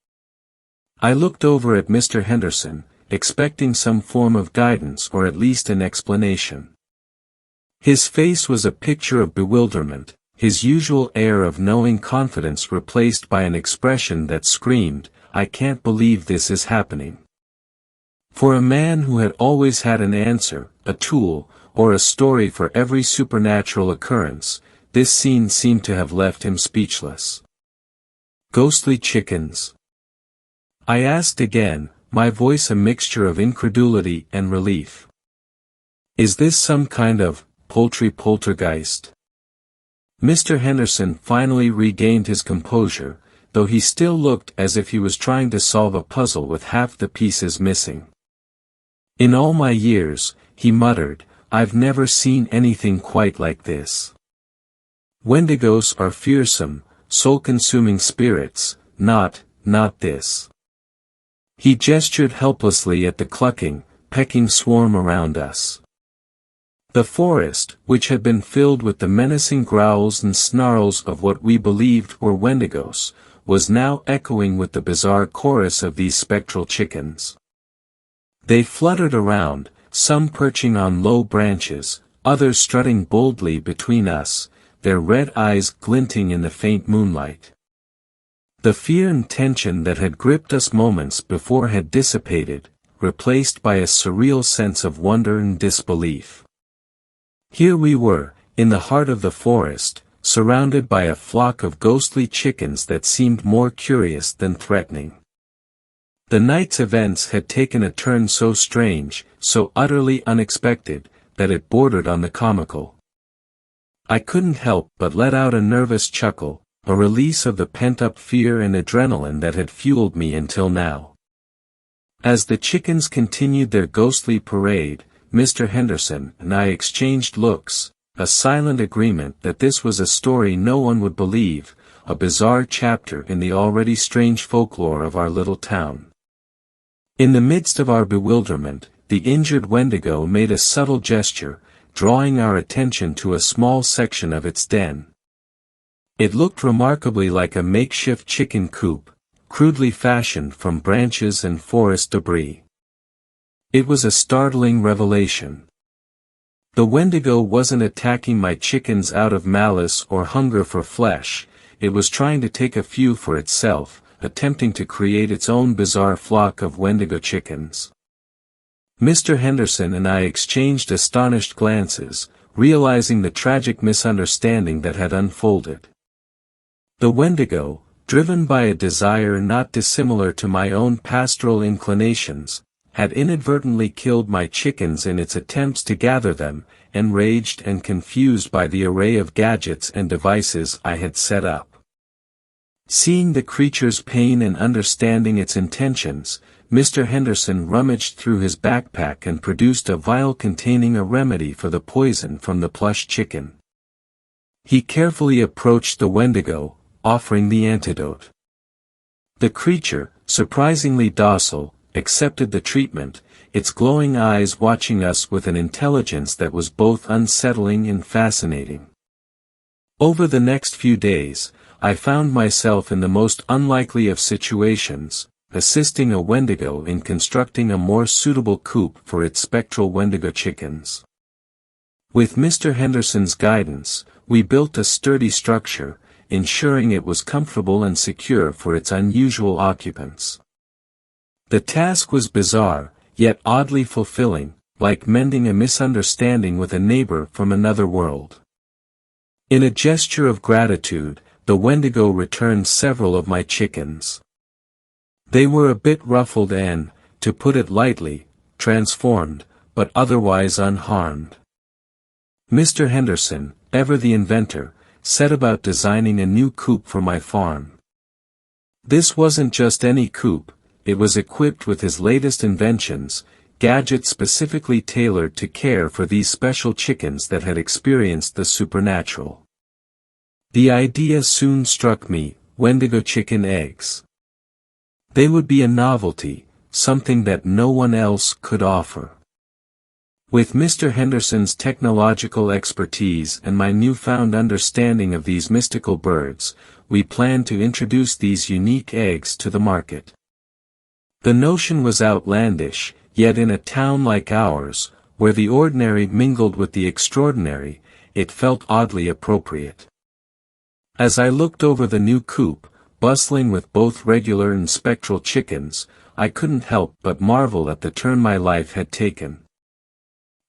I looked over at Mr. Henderson, expecting some form of guidance or at least an explanation. His face was a picture of bewilderment, his usual air of knowing confidence replaced by an expression that screamed, "I can't believe this is happening." For a man who had always had an answer, a tool, or a story for every supernatural occurrence, this scene seemed to have left him speechless. Ghostly chickens? I asked again, my voice a mixture of incredulity and relief. Is this some kind of poultry poltergeist? Mr. Henderson finally regained his composure, though he still looked as if he was trying to solve a puzzle with half the pieces missing. In all my years, he muttered, I've never seen anything quite like this. Wendigos are fearsome, soul-consuming spirits, not this. He gestured helplessly at the clucking, pecking swarm around us. The forest, which had been filled with the menacing growls and snarls of what we believed were Wendigos, was now echoing with the bizarre chorus of these spectral chickens. They fluttered around, some perching on low branches, others strutting boldly between us, their red eyes glinting in the faint moonlight. The fear and tension that had gripped us moments before had dissipated, replaced by a surreal sense of wonder and disbelief. Here we were, in the heart of the forest, surrounded by a flock of ghostly chickens that seemed more curious than threatening. The night's events had taken a turn so strange, so utterly unexpected, that it bordered on the comical. I couldn't help but let out a nervous chuckle, a release of the pent-up fear and adrenaline that had fueled me until now. As the chickens continued their ghostly parade, Mr. Henderson and I exchanged looks, a silent agreement that this was a story no one would believe, a bizarre chapter in the already strange folklore of our little town. In the midst of our bewilderment, the injured Wendigo made a subtle gesture, drawing our attention to a small section of its den. It looked remarkably like a makeshift chicken coop, crudely fashioned from branches and forest debris. It was a startling revelation. The Wendigo wasn't attacking my chickens out of malice or hunger for flesh, it was trying to take a few for itself, attempting to create its own bizarre flock of Wendigo chickens. Mr. Henderson and I exchanged astonished glances, realizing the tragic misunderstanding that had unfolded. The Wendigo, driven by a desire not dissimilar to my own pastoral inclinations, had inadvertently killed my chickens in its attempts to gather them, enraged and confused by the array of gadgets and devices I had set up. Seeing the creature's pain and understanding its intentions, Mr. Henderson rummaged through his backpack and produced a vial containing a remedy for the poison from the plush chicken. He carefully approached the Wendigo, offering the antidote. The creature, surprisingly docile, accepted the treatment, its glowing eyes watching us with an intelligence that was both unsettling and fascinating. Over the next few days, I found myself in the most unlikely of situations, assisting a Wendigo in constructing a more suitable coop for its spectral Wendigo chickens. With Mr. Henderson's guidance, we built a sturdy structure, ensuring it was comfortable and secure for its unusual occupants. The task was bizarre, yet oddly fulfilling, like mending a misunderstanding with a neighbor from another world. In a gesture of gratitude, the Wendigo returned several of my chickens. They were a bit ruffled and, to put it lightly, transformed, but otherwise unharmed. Mr. Henderson, ever the inventor, set about designing a new coop for my farm. This wasn't just any coop, it was equipped with his latest inventions, gadgets specifically tailored to care for these special chickens that had experienced the supernatural. The idea soon struck me: Wendigo chicken eggs. They would be a novelty, something that no one else could offer. With Mr. Henderson's technological expertise and my newfound understanding of these mystical birds, we planned to introduce these unique eggs to the market. The notion was outlandish, yet in a town like ours, where the ordinary mingled with the extraordinary, it felt oddly appropriate. As I looked over the new coop, bustling with both regular and spectral chickens, I couldn't help but marvel at the turn my life had taken.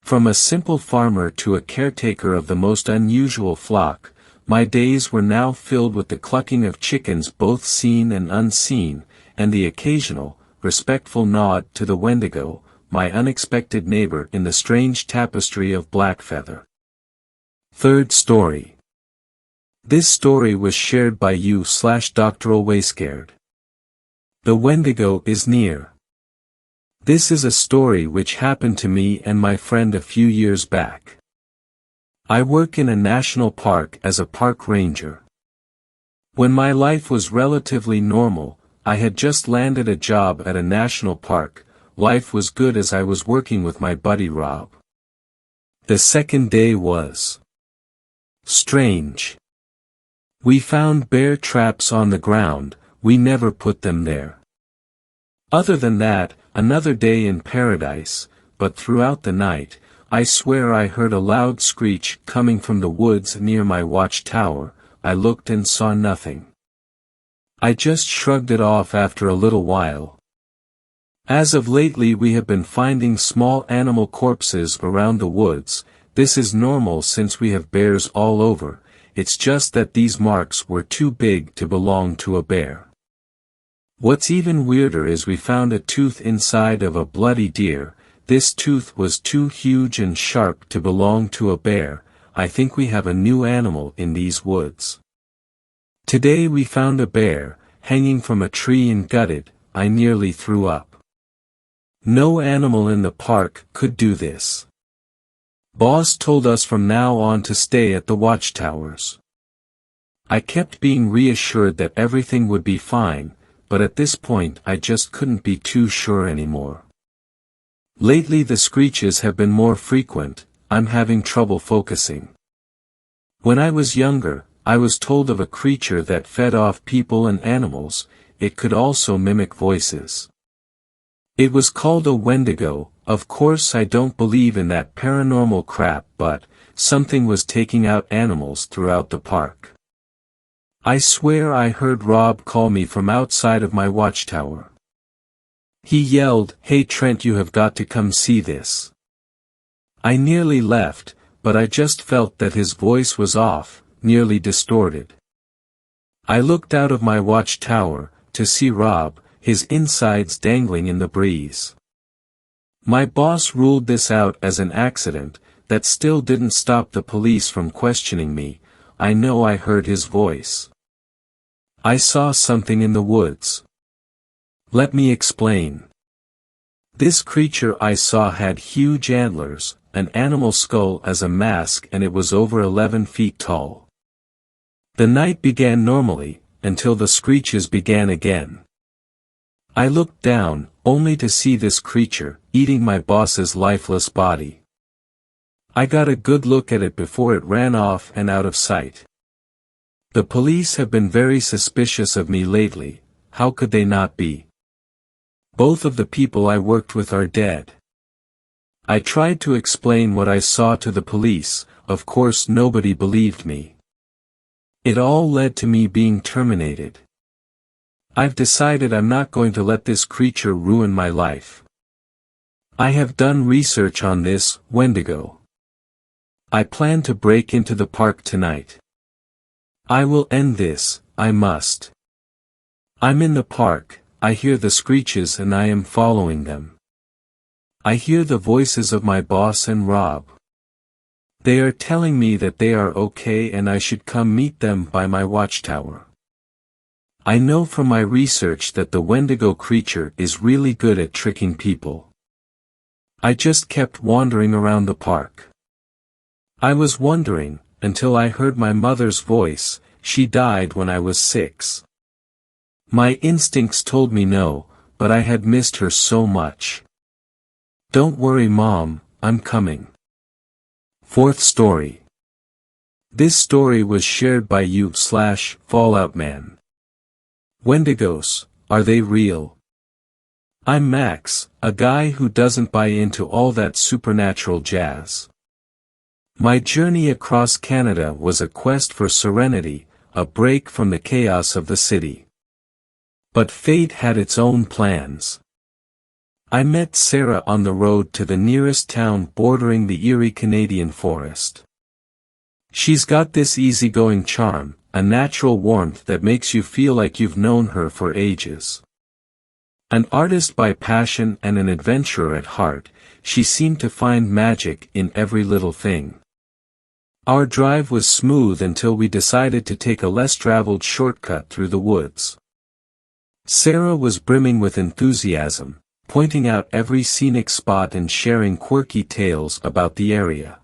From a simple farmer to a caretaker of the most unusual flock, my days were now filled with the clucking of chickens both seen and unseen, and the occasional, respectful nod to the Wendigo, my unexpected neighbor in the strange tapestry of black feather. Third story. This story was shared by you/Doctoral Wayscared. The Wendigo is near. This is a story which happened to me and my friend a few years back. I work in a national park as a park ranger. When my life was relatively normal, I had just landed a job at a national park. Life was good as I was working with my buddy Rob. The second day was strange. We found bear traps on the ground. We never put them there. Other than that, another day in paradise, but throughout the night, I swear I heard a loud screech coming from the woods near my watchtower. I looked and saw nothing. I just shrugged it off after a little while. As of lately we have been finding small animal corpses around the woods. This is normal since we have bears all over, it's just that these marks were too big to belong to a bear. What's even weirder is we found a tooth inside of a bloody deer. This tooth was too huge and sharp to belong to a bear. I think we have a new animal in these woods. Today we found a bear, hanging from a tree and gutted. I nearly threw up. No animal in the park could do this. Boss told us from now on to stay at the watchtowers. I kept being reassured that everything would be fine, but at this point I just couldn't be too sure anymore. Lately the screeches have been more frequent. I'm having trouble focusing. When I was younger, I was told of a creature that fed off people and animals. It could also mimic voices. It was called a Wendigo. Of course I don't believe in that paranormal crap, but something was taking out animals throughout the park. I swear I heard Rob call me from outside of my watchtower. He yelled, "Hey Trent, you have got to come see this." I nearly left, but I just felt that his voice was off, nearly distorted. I looked out of my watchtower, to see Rob, his insides dangling in the breeze. My boss ruled this out as an accident. That still didn't stop the police from questioning me. I know I heard his voice. I saw something in the woods. Let me explain. This creature I saw had huge antlers, an animal skull as a mask, and it was over 11 feet tall. The night began normally, until the screeches began again. I looked down, only to see this creature, eating my boss's lifeless body. I got a good look at it before it ran off and out of sight. The police have been very suspicious of me lately. How could they not be? Both of the people I worked with are dead. I tried to explain what I saw to the police. Of course nobody believed me. It all led to me being terminated. I've decided I'm not going to let this creature ruin my life. I have done research on this, Wendigo. I plan to break into the park tonight. I will end this, I must. I'm in the park, I hear the screeches and I am following them. I hear the voices of my boss and Rob. They are telling me that they are okay and I should come meet them by my watchtower. I know from my research that the Wendigo creature is really good at tricking people. I just kept wandering around the park. I was wondering, until I heard my mother's voice. She died when I was 6. My instincts told me no, but I had missed her so much. Don't worry Mom, I'm coming. Fourth story. This story was shared by you/Fallout Man. Wendigos, are they real? I'm Max, a guy who doesn't buy into all that supernatural jazz. My journey across Canada was a quest for serenity, a break from the chaos of the city. But fate had its own plans. I met Sarah on the road to the nearest town bordering the eerie Canadian forest. She's got this easygoing charm, a natural warmth that makes you feel like you've known her for ages. An artist by passion and an adventurer at heart, she seemed to find magic in every little thing. Our drive was smooth until we decided to take a less traveled shortcut through the woods. Sarah was brimming with enthusiasm, pointing out every scenic spot and sharing quirky tales about the area.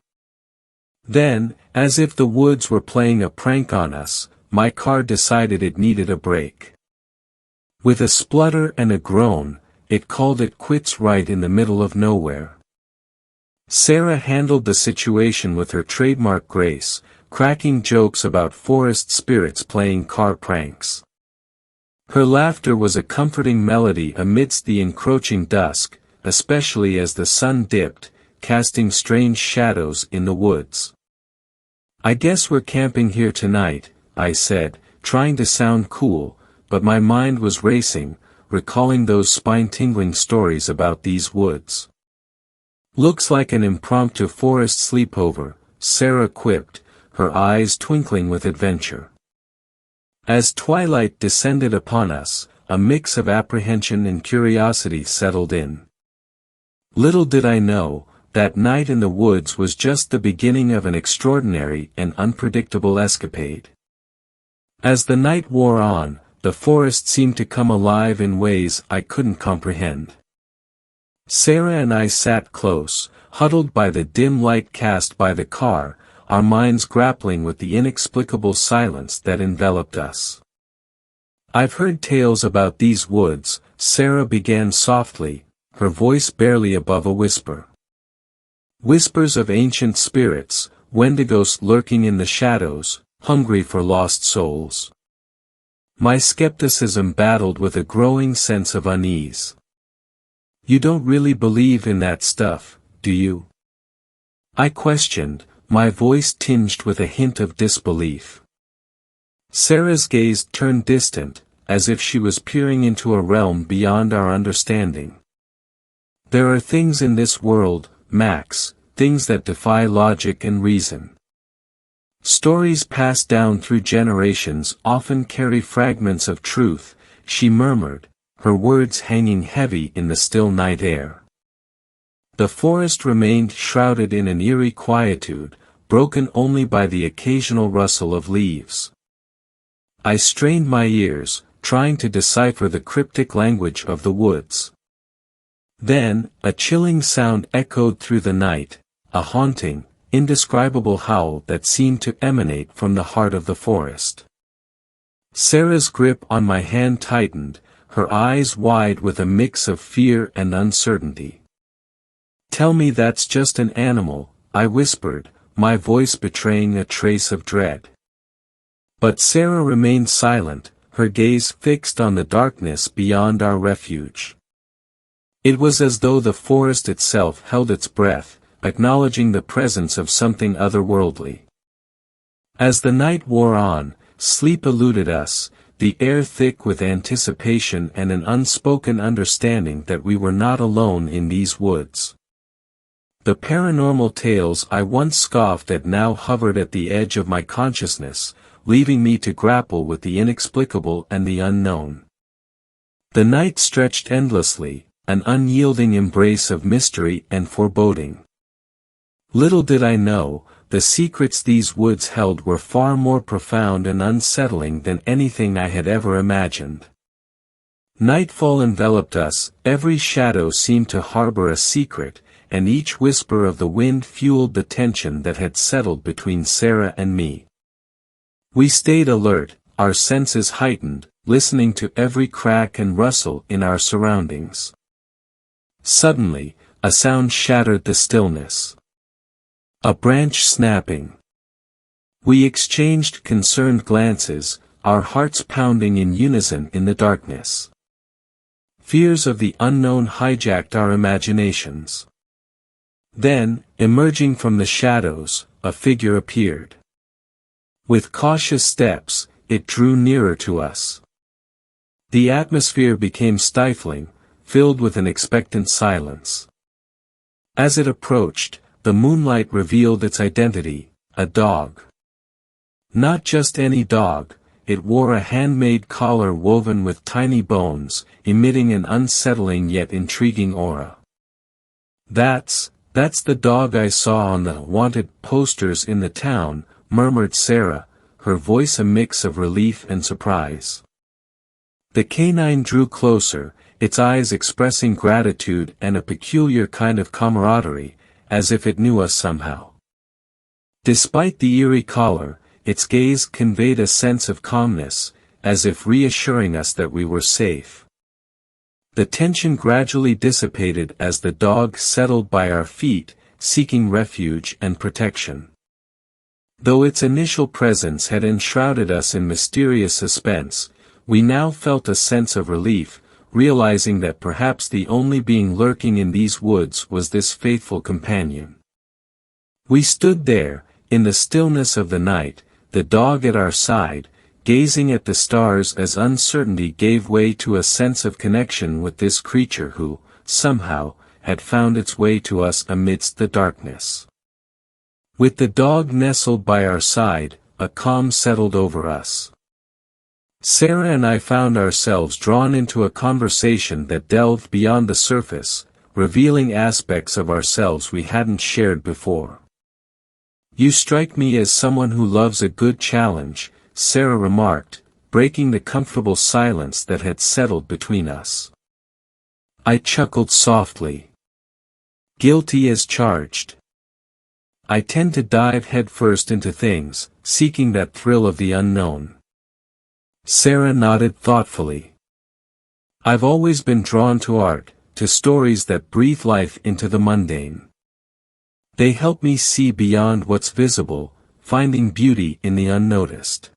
Then, as if the woods were playing a prank on us, my car decided it needed a break. With a splutter and a groan, it called it quits right in the middle of nowhere. Sarah handled the situation with her trademark grace, cracking jokes about forest spirits playing car pranks. Her laughter was a comforting melody amidst the encroaching dusk, especially as the sun dipped, casting strange shadows in the woods. I guess we're camping here tonight, I said, trying to sound cool, but my mind was racing, recalling those spine-tingling stories about these woods. Looks like an impromptu forest sleepover, Sarah quipped, her eyes twinkling with adventure. As twilight descended upon us, a mix of apprehension and curiosity settled in. Little did I know, that night in the woods was just the beginning of an extraordinary and unpredictable escapade. As the night wore on, the forest seemed to come alive in ways I couldn't comprehend. Sarah and I sat close, huddled by the dim light cast by the car, our minds grappling with the inexplicable silence that enveloped us. I've heard tales about these woods, Sarah began softly, her voice barely above a whisper. Whispers of ancient spirits, Wendigos lurking in the shadows, hungry for lost souls. My skepticism battled with a growing sense of unease. You don't really believe in that stuff, do you? I questioned, my voice tinged with a hint of disbelief. Sarah's gaze turned distant, as if she was peering into a realm beyond our understanding. There are things in this world, Max, things that defy logic and reason. Stories passed down through generations often carry fragments of truth, she murmured, her words hanging heavy in the still night air. The forest remained shrouded in an eerie quietude, broken only by the occasional rustle of leaves. I strained my ears, trying to decipher the cryptic language of the woods. Then, a chilling sound echoed through the night, a haunting, indescribable howl that seemed to emanate from the heart of the forest. Sarah's grip on my hand tightened, her eyes wide with a mix of fear and uncertainty. Tell me that's just an animal, I whispered, my voice betraying a trace of dread. But Sarah remained silent, her gaze fixed on the darkness beyond our refuge. It was as though the forest itself held its breath, acknowledging the presence of something otherworldly. As the night wore on, sleep eluded us, the air thick with anticipation and an unspoken understanding that we were not alone in these woods. The paranormal tales I once scoffed at now hovered at the edge of my consciousness, leaving me to grapple with the inexplicable and the unknown. The night stretched endlessly, an unyielding embrace of mystery and foreboding. Little did I know, the secrets these woods held were far more profound and unsettling than anything I had ever imagined. Nightfall enveloped us, every shadow seemed to harbor a secret, and each whisper of the wind fueled the tension that had settled between Sarah and me. We stayed alert, our senses heightened, listening to every crack and rustle in our surroundings. Suddenly, a sound shattered the stillness. A branch snapping. We exchanged concerned glances, our hearts pounding in unison in the darkness. Fears of the unknown hijacked our imaginations. Then, emerging from the shadows, a figure appeared. With cautious steps, it drew nearer to us. The atmosphere became stifling, filled with an expectant silence. As it approached, the moonlight revealed its identity, a dog. Not just any dog, it wore a handmade collar woven with tiny bones, emitting an unsettling yet intriguing aura. That's the dog I saw on the wanted posters in the town, murmured Sarah, her voice a mix of relief and surprise. The canine drew closer, its eyes expressing gratitude and a peculiar kind of camaraderie, as if it knew us somehow. Despite the eerie collar, its gaze conveyed a sense of calmness, as if reassuring us that we were safe. The tension gradually dissipated as the dog settled by our feet, seeking refuge and protection. Though its initial presence had enshrouded us in mysterious suspense, we now felt a sense of relief, realizing that perhaps the only being lurking in these woods was this faithful companion. We stood there, in the stillness of the night, the dog at our side, gazing at the stars as uncertainty gave way to a sense of connection with this creature who, somehow, had found its way to us amidst the darkness. With the dog nestled by our side, a calm settled over us. Sarah and I found ourselves drawn into a conversation that delved beyond the surface, revealing aspects of ourselves we hadn't shared before. "You strike me as someone who loves a good challenge," Sarah remarked, breaking the comfortable silence that had settled between us. I chuckled softly. Guilty as charged. I tend to dive headfirst into things, seeking that thrill of the unknown. Sarah nodded thoughtfully. I've always been drawn to art, to stories that breathe life into the mundane. They help me see beyond what's visible, finding beauty in the unnoticed.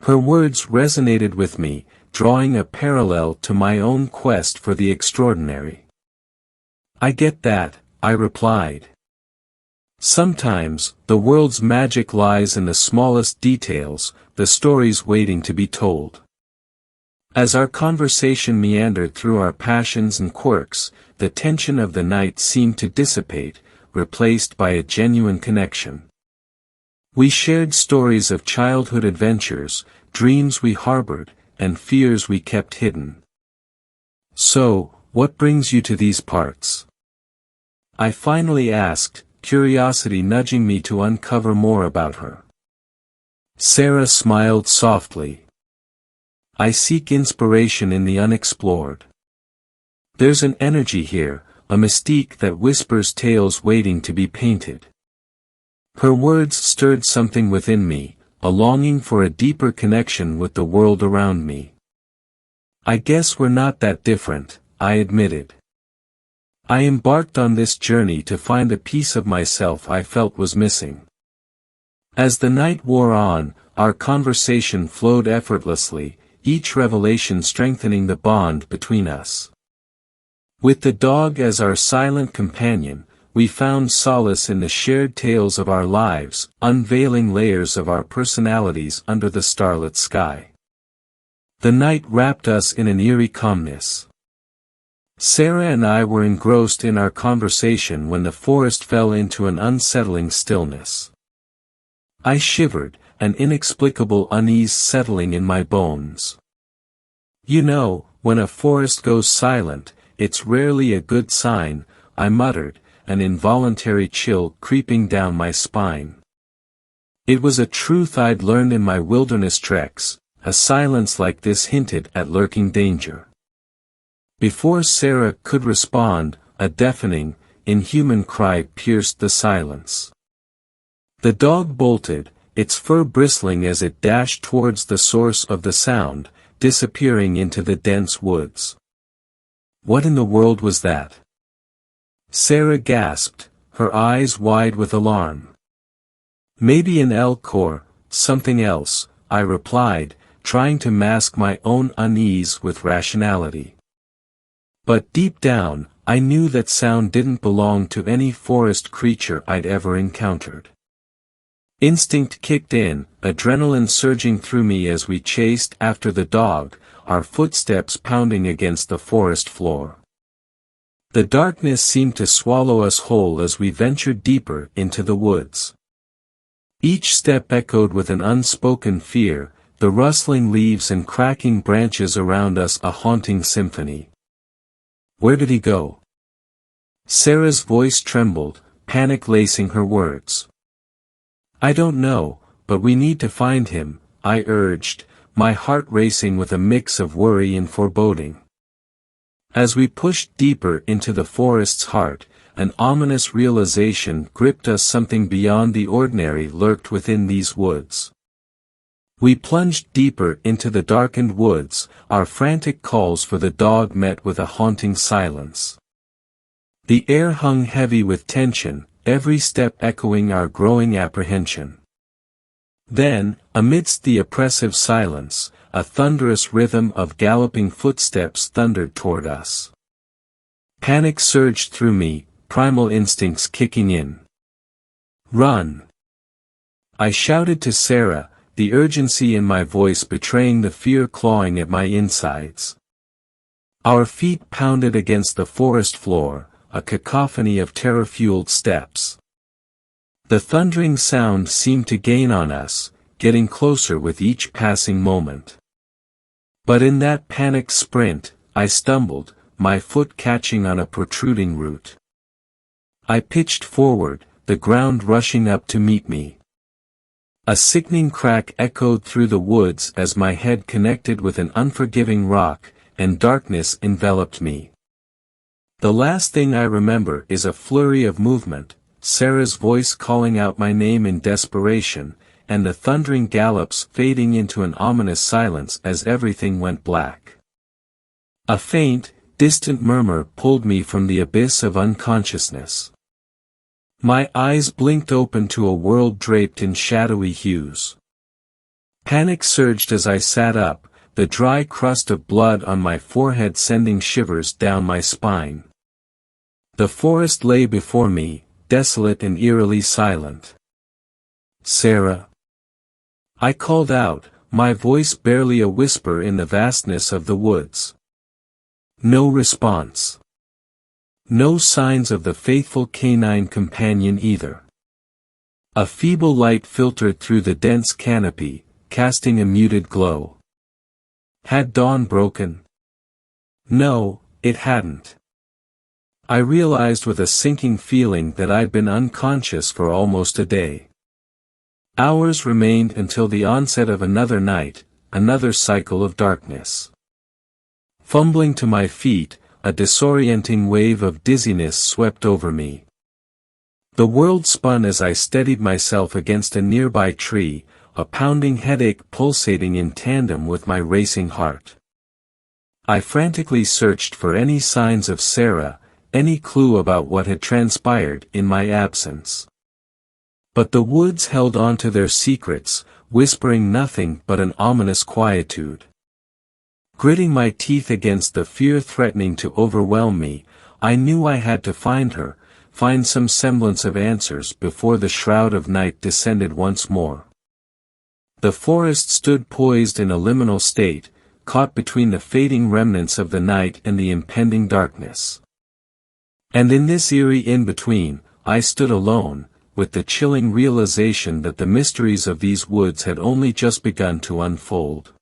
Her words resonated with me, drawing a parallel to my own quest for the extraordinary. I get that, I replied. Sometimes, the world's magic lies in the smallest details, the stories waiting to be told. As our conversation meandered through our passions and quirks, the tension of the night seemed to dissipate, replaced by a genuine connection. We shared stories of childhood adventures, dreams we harbored, and fears we kept hidden. "So, what brings you to these parts?" I finally asked, curiosity nudging me to uncover more about her. Sarah smiled softly. "I seek inspiration in the unexplored. There's an energy here, a mystique that whispers tales waiting to be painted." Her words stirred something within me, a longing for a deeper connection with the world around me. "I guess we're not that different," I admitted. I embarked on this journey to find a piece of myself I felt was missing. As the night wore on, our conversation flowed effortlessly, each revelation strengthening the bond between us. With the dog as our silent companion, we found solace in the shared tales of our lives, unveiling layers of our personalities under the starlit sky. The night wrapped us in an eerie calmness. Sarah and I were engrossed in our conversation when the forest fell into an unsettling stillness. I shivered, an inexplicable unease settling in my bones. You know, when a forest goes silent, it's rarely a good sign, I muttered, an involuntary chill creeping down my spine. It was a truth I'd learned in my wilderness treks, a silence like this hinted at lurking danger. Before Sarah could respond, a deafening, inhuman cry pierced the silence. The dog bolted, its fur bristling as it dashed towards the source of the sound, disappearing into the dense woods. What in the world was that? Sarah gasped, her eyes wide with alarm. Maybe an elk or something else, I replied, trying to mask my own unease with rationality. But deep down, I knew that sound didn't belong to any forest creature I'd ever encountered. Instinct kicked in, adrenaline surging through me as we chased after the dog, our footsteps pounding against the forest floor. The darkness seemed to swallow us whole as we ventured deeper into the woods. Each step echoed with an unspoken fear, the rustling leaves and cracking branches around us a haunting symphony. Where did he go? Sarah's voice trembled, panic lacing her words. I don't know, but we need to find him, I urged, my heart racing with a mix of worry and foreboding. As we pushed deeper into the forest's heart, an ominous realization gripped us. Something beyond the ordinary lurked within these woods. We plunged deeper into the darkened woods, our frantic calls for the dog met with a haunting silence. The air hung heavy with tension, every step echoing our growing apprehension. Then, amidst the oppressive silence, a thunderous rhythm of galloping footsteps thundered toward us. Panic surged through me, primal instincts kicking in. Run! I shouted to Sarah, the urgency in my voice betraying the fear clawing at my insides. Our feet pounded against the forest floor, a cacophony of terror-fueled steps. The thundering sound seemed to gain on us, getting closer with each passing moment. But in that panicked sprint, I stumbled, my foot catching on a protruding root. I pitched forward, the ground rushing up to meet me. A sickening crack echoed through the woods as my head connected with an unforgiving rock, and darkness enveloped me. The last thing I remember is a flurry of movement, Sarah's voice calling out my name in desperation, and the thundering gallops fading into an ominous silence as everything went black. A faint, distant murmur pulled me from the abyss of unconsciousness. My eyes blinked open to a world draped in shadowy hues. Panic surged as I sat up, the dry crust of blood on my forehead sending shivers down my spine. The forest lay before me, desolate and eerily silent. Sarah. I called out, my voice barely a whisper in the vastness of the woods. No response. No signs of the faithful canine companion either. A feeble light filtered through the dense canopy, casting a muted glow. Had dawn broken? No, it hadn't. I realized with a sinking feeling that I'd been unconscious for almost a day. Hours remained until the onset of another night, another cycle of darkness. Fumbling to my feet, a disorienting wave of dizziness swept over me. The world spun as I steadied myself against a nearby tree, a pounding headache pulsating in tandem with my racing heart. I frantically searched for any signs of Sarah, any clue about what had transpired in my absence. But the woods held on to their secrets, whispering nothing but an ominous quietude. Gritting my teeth against the fear threatening to overwhelm me, I knew I had to find her, find some semblance of answers before the shroud of night descended once more. The forest stood poised in a liminal state, caught between the fading remnants of the night and the impending darkness. And in this eerie in-between, I stood alone, with the chilling realization that the mysteries of these woods had only just begun to unfold.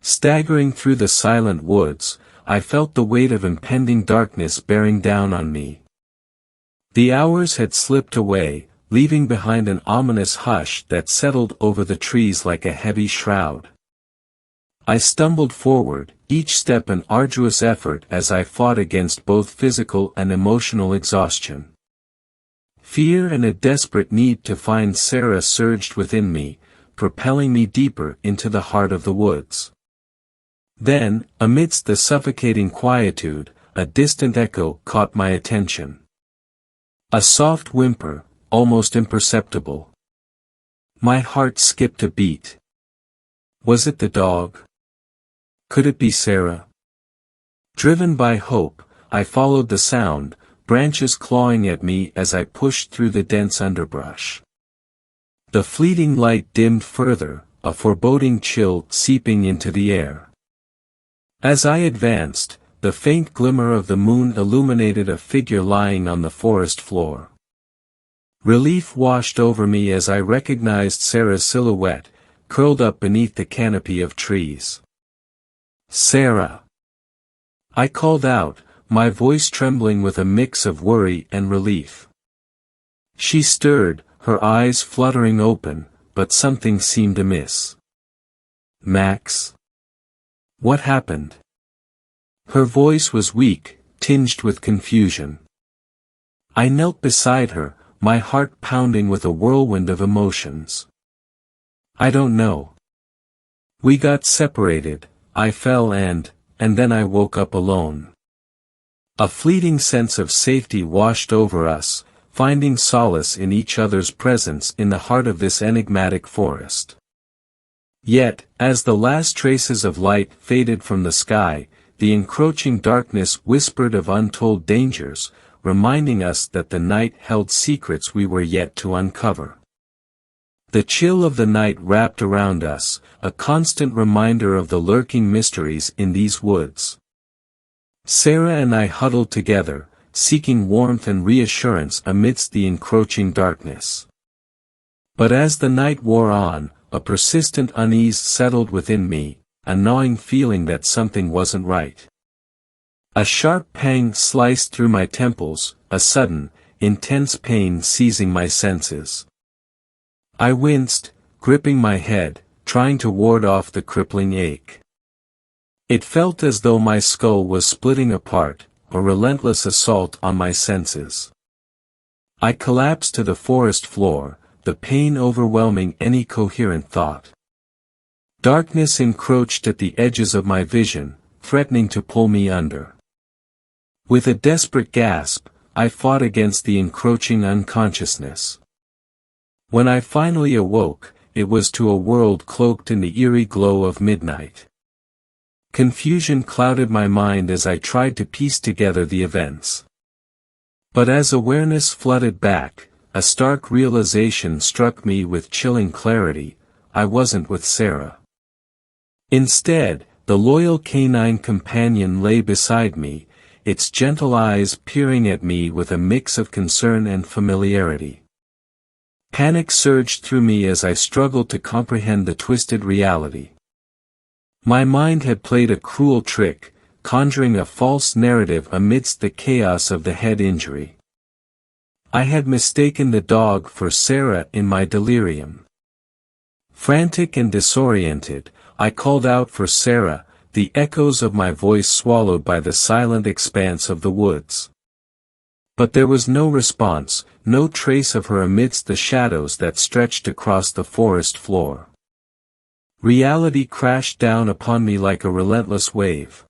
Staggering through the silent woods, I felt the weight of impending darkness bearing down on me. The hours had slipped away, leaving behind an ominous hush that settled over the trees like a heavy shroud. I stumbled forward, each step an arduous effort as I fought against both physical and emotional exhaustion. Fear and a desperate need to find Sarah surged within me, propelling me deeper into the heart of the woods. Then, amidst the suffocating quietude, a distant echo caught my attention. A soft whimper, almost imperceptible. My heart skipped a beat. Was it the dog? Could it be Sarah? Driven by hope, I followed the sound, branches clawing at me as I pushed through the dense underbrush. The fleeting light dimmed further, a foreboding chill seeping into the air. As I advanced, the faint glimmer of the moon illuminated a figure lying on the forest floor. Relief washed over me as I recognized Sarah's silhouette, curled up beneath the canopy of trees. "Sarah!" I called out, my voice trembling with a mix of worry and relief. She stirred, her eyes fluttering open, but something seemed amiss. "Max? What happened?" Her voice was weak, tinged with confusion. I knelt beside her, my heart pounding with a whirlwind of emotions. "I don't know. We got separated, I fell and then I woke up alone." A fleeting sense of safety washed over us, finding solace in each other's presence in the heart of this enigmatic forest. Yet, as the last traces of light faded from the sky, the encroaching darkness whispered of untold dangers, reminding us that the night held secrets we were yet to uncover. The chill of the night wrapped around us, a constant reminder of the lurking mysteries in these woods. Sarah and I huddled together, seeking warmth and reassurance amidst the encroaching darkness. But as the night wore on, a persistent unease settled within me, a gnawing feeling that something wasn't right. A sharp pang sliced through my temples, a sudden, intense pain seizing my senses. I winced, gripping my head, trying to ward off the crippling ache. It felt as though my skull was splitting apart, a relentless assault on my senses. I collapsed to the forest floor, the pain overwhelming any coherent thought. Darkness encroached at the edges of my vision, threatening to pull me under. With a desperate gasp, I fought against the encroaching unconsciousness. When I finally awoke, it was to a world cloaked in the eerie glow of midnight. Confusion clouded my mind as I tried to piece together the events. But as awareness flooded back, a stark realization struck me with chilling clarity: I wasn't with Sarah. Instead, the loyal canine companion lay beside me, its gentle eyes peering at me with a mix of concern and familiarity. Panic surged through me as I struggled to comprehend the twisted reality. My mind had played a cruel trick, conjuring a false narrative amidst the chaos of the head injury. I had mistaken the dog for Sarah in my delirium. Frantic and disoriented, I called out for Sarah, the echoes of my voice swallowed by the silent expanse of the woods. But there was no response, no trace of her amidst the shadows that stretched across the forest floor. Reality crashed down upon me like a relentless wave.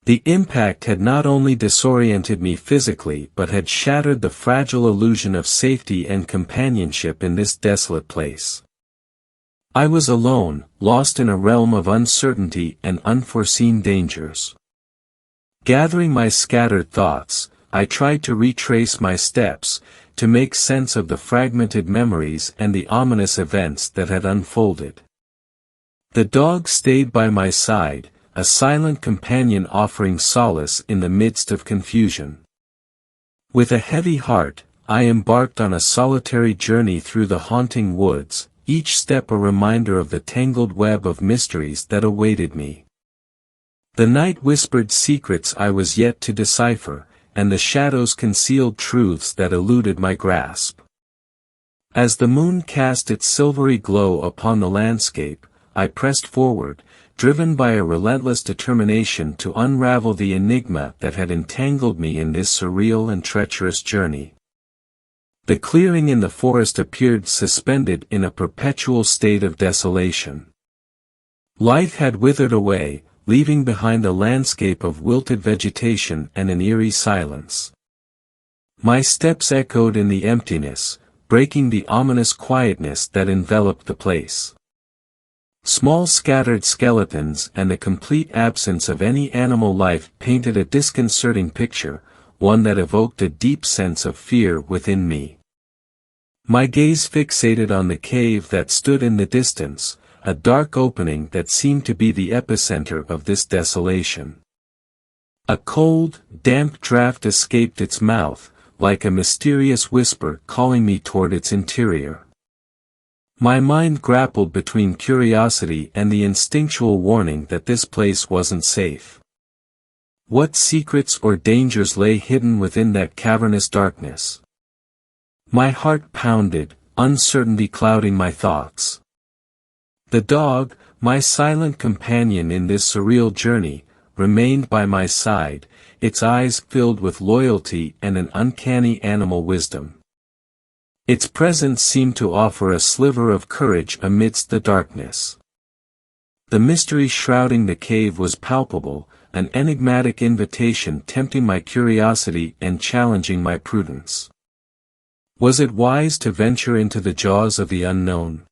The impact had not only disoriented me physically but had shattered the fragile illusion of safety and companionship in this desolate place. I was alone, lost in a realm of uncertainty and unforeseen dangers. Gathering my scattered thoughts, I tried to retrace my steps, to make sense of the fragmented memories and the ominous events that had unfolded. The dog stayed by my side, a silent companion offering solace in the midst of confusion. With a heavy heart, I embarked on a solitary journey through the haunting woods, each step a reminder of the tangled web of mysteries that awaited me. The night whispered secrets I was yet to decipher, and the shadows concealed truths that eluded my grasp. As the moon cast its silvery glow upon the landscape, I pressed forward, driven by a relentless determination to unravel the enigma that had entangled me in this surreal and treacherous journey. The clearing in the forest appeared suspended in a perpetual state of desolation. Life had withered away, leaving behind a landscape of wilted vegetation and an eerie silence. My steps echoed in the emptiness, breaking the ominous quietness that enveloped the place. Small scattered skeletons and the complete absence of any animal life painted a disconcerting picture, one that evoked a deep sense of fear within me. My gaze fixated on the cave that stood in the distance, a dark opening that seemed to be the epicenter of this desolation. A cold, damp draft escaped its mouth, like a mysterious whisper calling me toward its interior. My mind grappled between curiosity and the instinctual warning that this place wasn't safe. What secrets or dangers lay hidden within that cavernous darkness? My heart pounded, uncertainty clouding my thoughts. The dog, my silent companion in this surreal journey, remained by my side, its eyes filled with loyalty and an uncanny animal wisdom. Its presence seemed to offer a sliver of courage amidst the darkness. The mystery shrouding the cave was palpable, an enigmatic invitation tempting my curiosity and challenging my prudence. Was it wise to venture into the jaws of the unknown?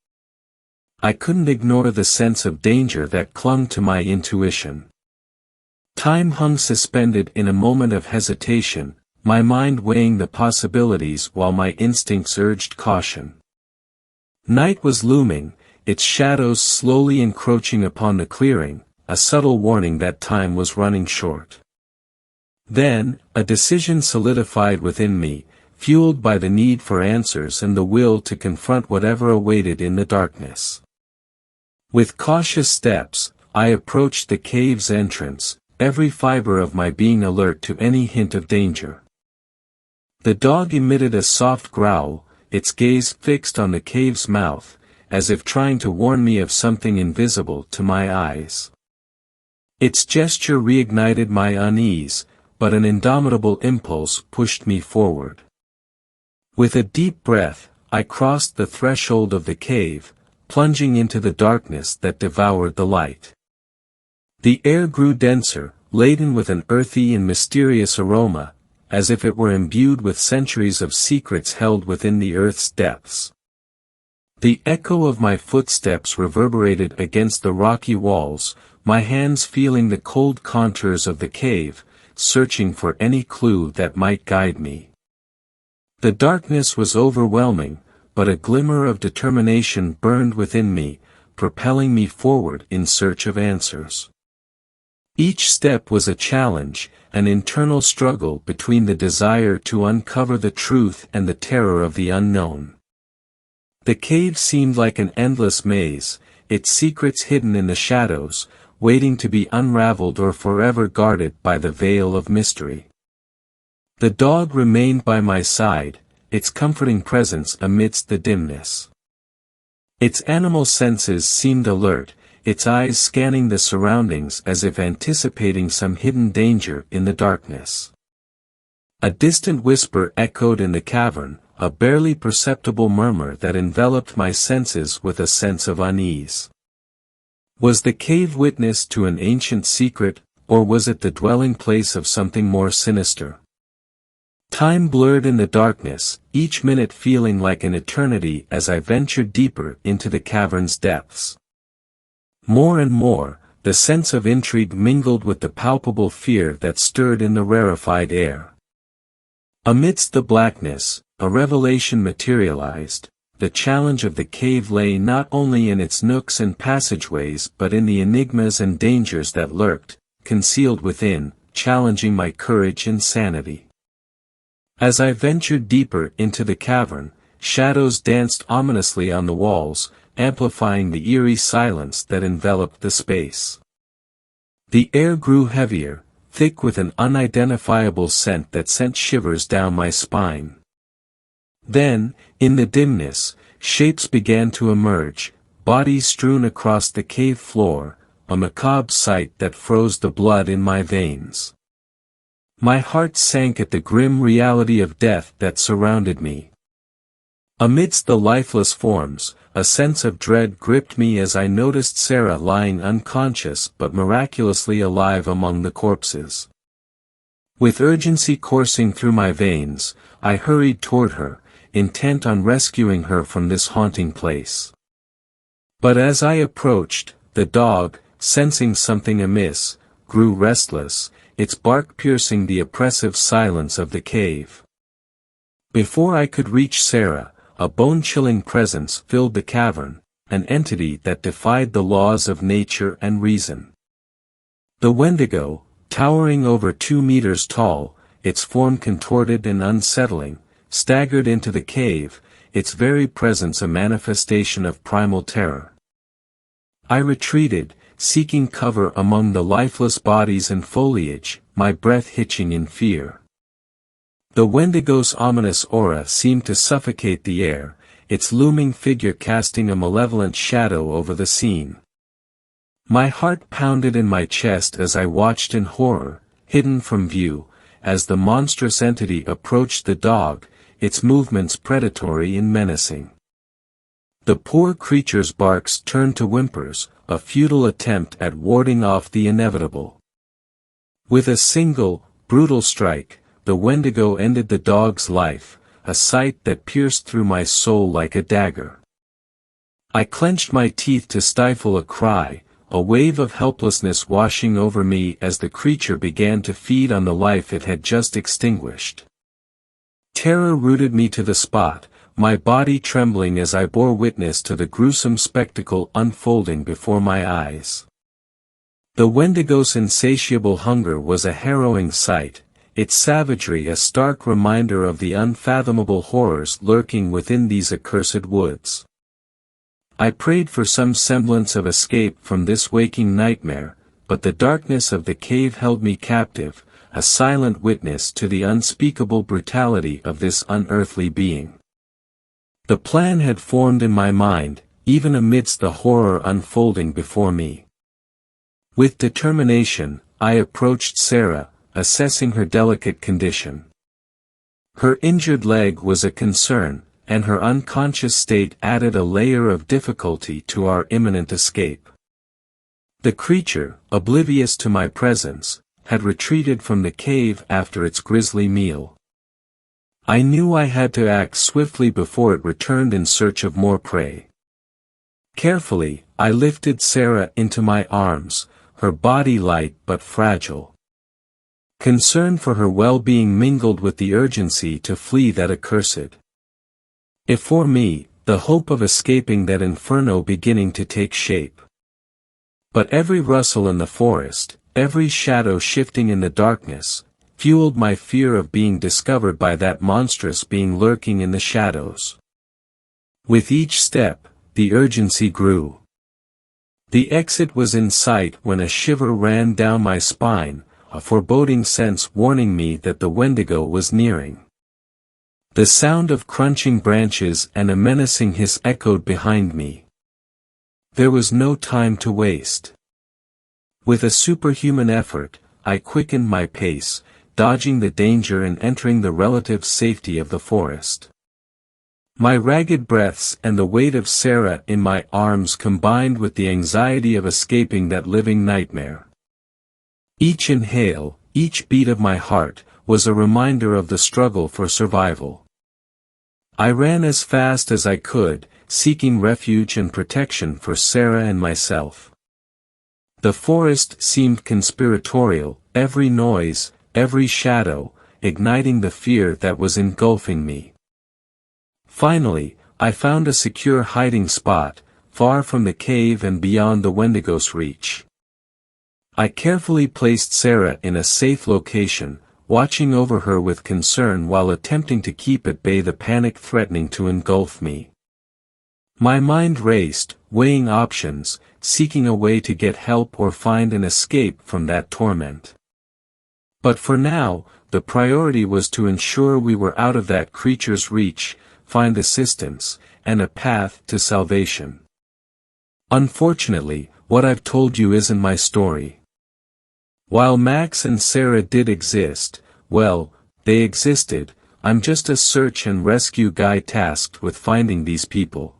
I couldn't ignore the sense of danger that clung to my intuition. Time hung suspended in a moment of hesitation, my mind weighing the possibilities while my instincts urged caution. Night was looming, its shadows slowly encroaching upon the clearing, a subtle warning that time was running short. Then, a decision solidified within me, fueled by the need for answers and the will to confront whatever awaited in the darkness. With cautious steps, I approached the cave's entrance, every fiber of my being alert to any hint of danger. The dog emitted a soft growl, its gaze fixed on the cave's mouth, as if trying to warn me of something invisible to my eyes. Its gesture reignited my unease, but an indomitable impulse pushed me forward. With a deep breath, I crossed the threshold of the cave, plunging into the darkness that devoured the light. The air grew denser, laden with an earthy and mysterious aroma, as if it were imbued with centuries of secrets held within the earth's depths. The echo of my footsteps reverberated against the rocky walls, my hands feeling the cold contours of the cave, searching for any clue that might guide me. The darkness was overwhelming, but a glimmer of determination burned within me, propelling me forward in search of answers. Each step was a challenge, an internal struggle between the desire to uncover the truth and the terror of the unknown. The cave seemed like an endless maze, its secrets hidden in the shadows, waiting to be unraveled or forever guarded by the veil of mystery. The dog remained by my side, its comforting presence amidst the dimness. Its animal senses seemed alert, its eyes scanning the surroundings as if anticipating some hidden danger in the darkness. A distant whisper echoed in the cavern, a barely perceptible murmur that enveloped my senses with a sense of unease. Was the cave witness to an ancient secret, or was it the dwelling place of something more sinister? Time blurred in the darkness, each minute feeling like an eternity as I ventured deeper into the cavern's depths. More and more, the sense of intrigue mingled with the palpable fear that stirred in the rarefied air. Amidst the blackness, a revelation materialized. The challenge of the cave lay not only in its nooks and passageways but in the enigmas and dangers that lurked, concealed within, challenging my courage and sanity. As I ventured deeper into the cavern, shadows danced ominously on the walls, amplifying the eerie silence that enveloped the space. The air grew heavier, thick with an unidentifiable scent that sent shivers down my spine. Then, in the dimness, shapes began to emerge, bodies strewn across the cave floor, a macabre sight that froze the blood in my veins. My heart sank at the grim reality of death that surrounded me. Amidst the lifeless forms, a sense of dread gripped me as I noticed Sarah lying unconscious but miraculously alive among the corpses. With urgency coursing through my veins, I hurried toward her, intent on rescuing her from this haunting place. But as I approached, the dog, sensing something amiss, grew restless, its bark piercing the oppressive silence of the cave. Before I could reach Sarah, a bone-chilling presence filled the cavern, an entity that defied the laws of nature and reason. The Wendigo, towering over 2 meters tall, its form contorted and unsettling, staggered into the cave, its very presence a manifestation of primal terror. I retreated, seeking cover among the lifeless bodies and foliage, my breath hitching in fear. The Wendigo's ominous aura seemed to suffocate the air, its looming figure casting a malevolent shadow over the scene. My heart pounded in my chest as I watched in horror, hidden from view, as the monstrous entity approached the dog, its movements predatory and menacing. The poor creature's barks turned to whimpers, a futile attempt at warding off the inevitable. With a single, brutal strike, the Wendigo ended the dog's life, a sight that pierced through my soul like a dagger. I clenched my teeth to stifle a cry, a wave of helplessness washing over me as the creature began to feed on the life it had just extinguished. Terror rooted me to the spot, my body trembling as I bore witness to the gruesome spectacle unfolding before my eyes. The Wendigo's insatiable hunger was a harrowing sight, its savagery a stark reminder of the unfathomable horrors lurking within these accursed woods. I prayed for some semblance of escape from this waking nightmare, but the darkness of the cave held me captive, a silent witness to the unspeakable brutality of this unearthly being. The plan had formed in my mind, even amidst the horror unfolding before me. With determination, I approached Sarah, assessing her delicate condition. Her injured leg was a concern, and her unconscious state added a layer of difficulty to our imminent escape. The creature, oblivious to my presence, had retreated from the cave after its grisly meal. I knew I had to act swiftly before it returned in search of more prey. Carefully, I lifted Sarah into my arms, her body light but fragile. Concern for her well-being mingled with the urgency to flee that accursed. If for me, the hope of escaping that inferno beginning to take shape. But every rustle in the forest, every shadow shifting in the darkness, fueled my fear of being discovered by that monstrous being lurking in the shadows. With each step, the urgency grew. The exit was in sight when a shiver ran down my spine, a foreboding sense warning me that the Wendigo was nearing. The sound of crunching branches and a menacing hiss echoed behind me. There was no time to waste. With a superhuman effort, I quickened my pace, dodging the danger and entering the relative safety of the forest. My ragged breaths and the weight of Sarah in my arms combined with the anxiety of escaping that living nightmare. Each inhale, each beat of my heart, was a reminder of the struggle for survival. I ran as fast as I could, seeking refuge and protection for Sarah and myself. The forest seemed conspiratorial, every noise, every shadow, igniting the fear that was engulfing me. Finally, I found a secure hiding spot, far from the cave and beyond the Wendigo's reach. I carefully placed Sarah in a safe location, watching over her with concern while attempting to keep at bay the panic threatening to engulf me. My mind raced, weighing options, seeking a way to get help or find an escape from that torment. But for now, the priority was to ensure we were out of that creature's reach, find assistance, and a path to salvation. Unfortunately, what I've told you isn't my story. While Max and Sarah did exist, well, they existed. I'm just a search and rescue guy tasked with finding these people.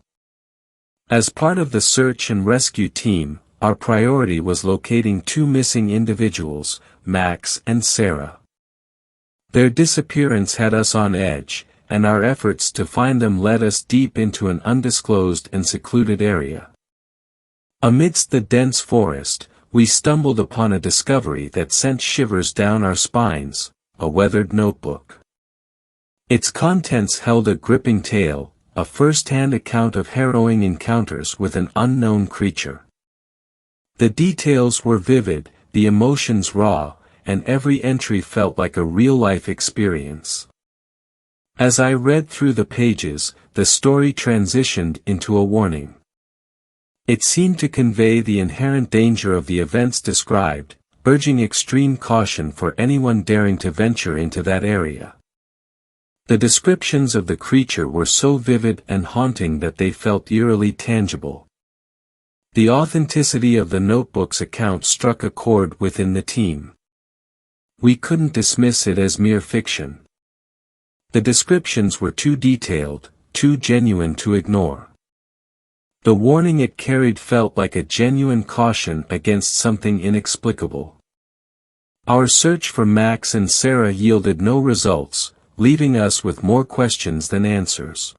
As part of the search and rescue team, our priority was locating two missing individuals, Max and Sarah. Their disappearance had us on edge, and our efforts to find them led us deep into an undisclosed and secluded area. Amidst the dense forest, we stumbled upon a discovery that sent shivers down our spines, a weathered notebook. Its contents held a gripping tale, a first-hand account of harrowing encounters with an unknown creature. The details were vivid, the emotions raw, and every entry felt like a real-life experience. As I read through the pages, the story transitioned into a warning. It seemed to convey the inherent danger of the events described, urging extreme caution for anyone daring to venture into that area. The descriptions of the creature were so vivid and haunting that they felt eerily tangible. The authenticity of the notebook's account struck a chord within the team. We couldn't dismiss it as mere fiction. The descriptions were too detailed, too genuine to ignore. The warning it carried felt like a genuine caution against something inexplicable. Our search for Max and Sarah yielded no results, leaving us with more questions than answers.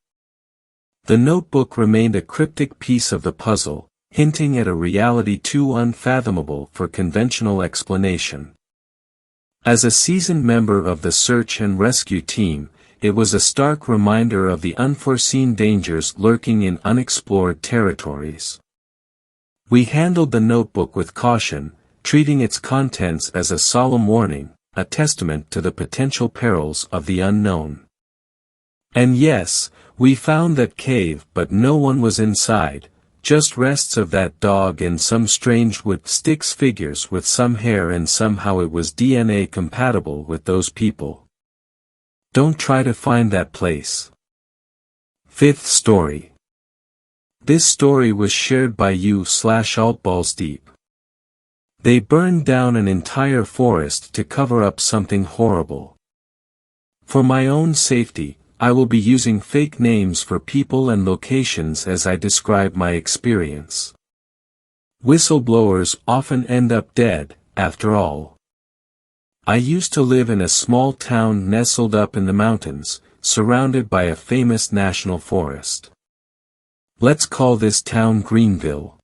The notebook remained a cryptic piece of the puzzle, hinting at a reality too unfathomable for conventional explanation. As a seasoned member of the search and rescue team, it was a stark reminder of the unforeseen dangers lurking in unexplored territories. We handled the notebook with caution, treating its contents as a solemn warning, a testament to the potential perils of the unknown. And yes, we found that cave, but no one was inside, just rests of that dog and some strange wood sticks figures with some hair, and somehow it was DNA compatible with those people. Don't try to find that place. Fifth story. This story was shared by you/altballsdeep. They burned down an entire forest to cover up something horrible. For my own safety, I will be using fake names for people and locations as I describe my experience. Whistleblowers often end up dead, after all. I used to live in a small town nestled up in the mountains, surrounded by a famous national forest. Let's call this town Greenville.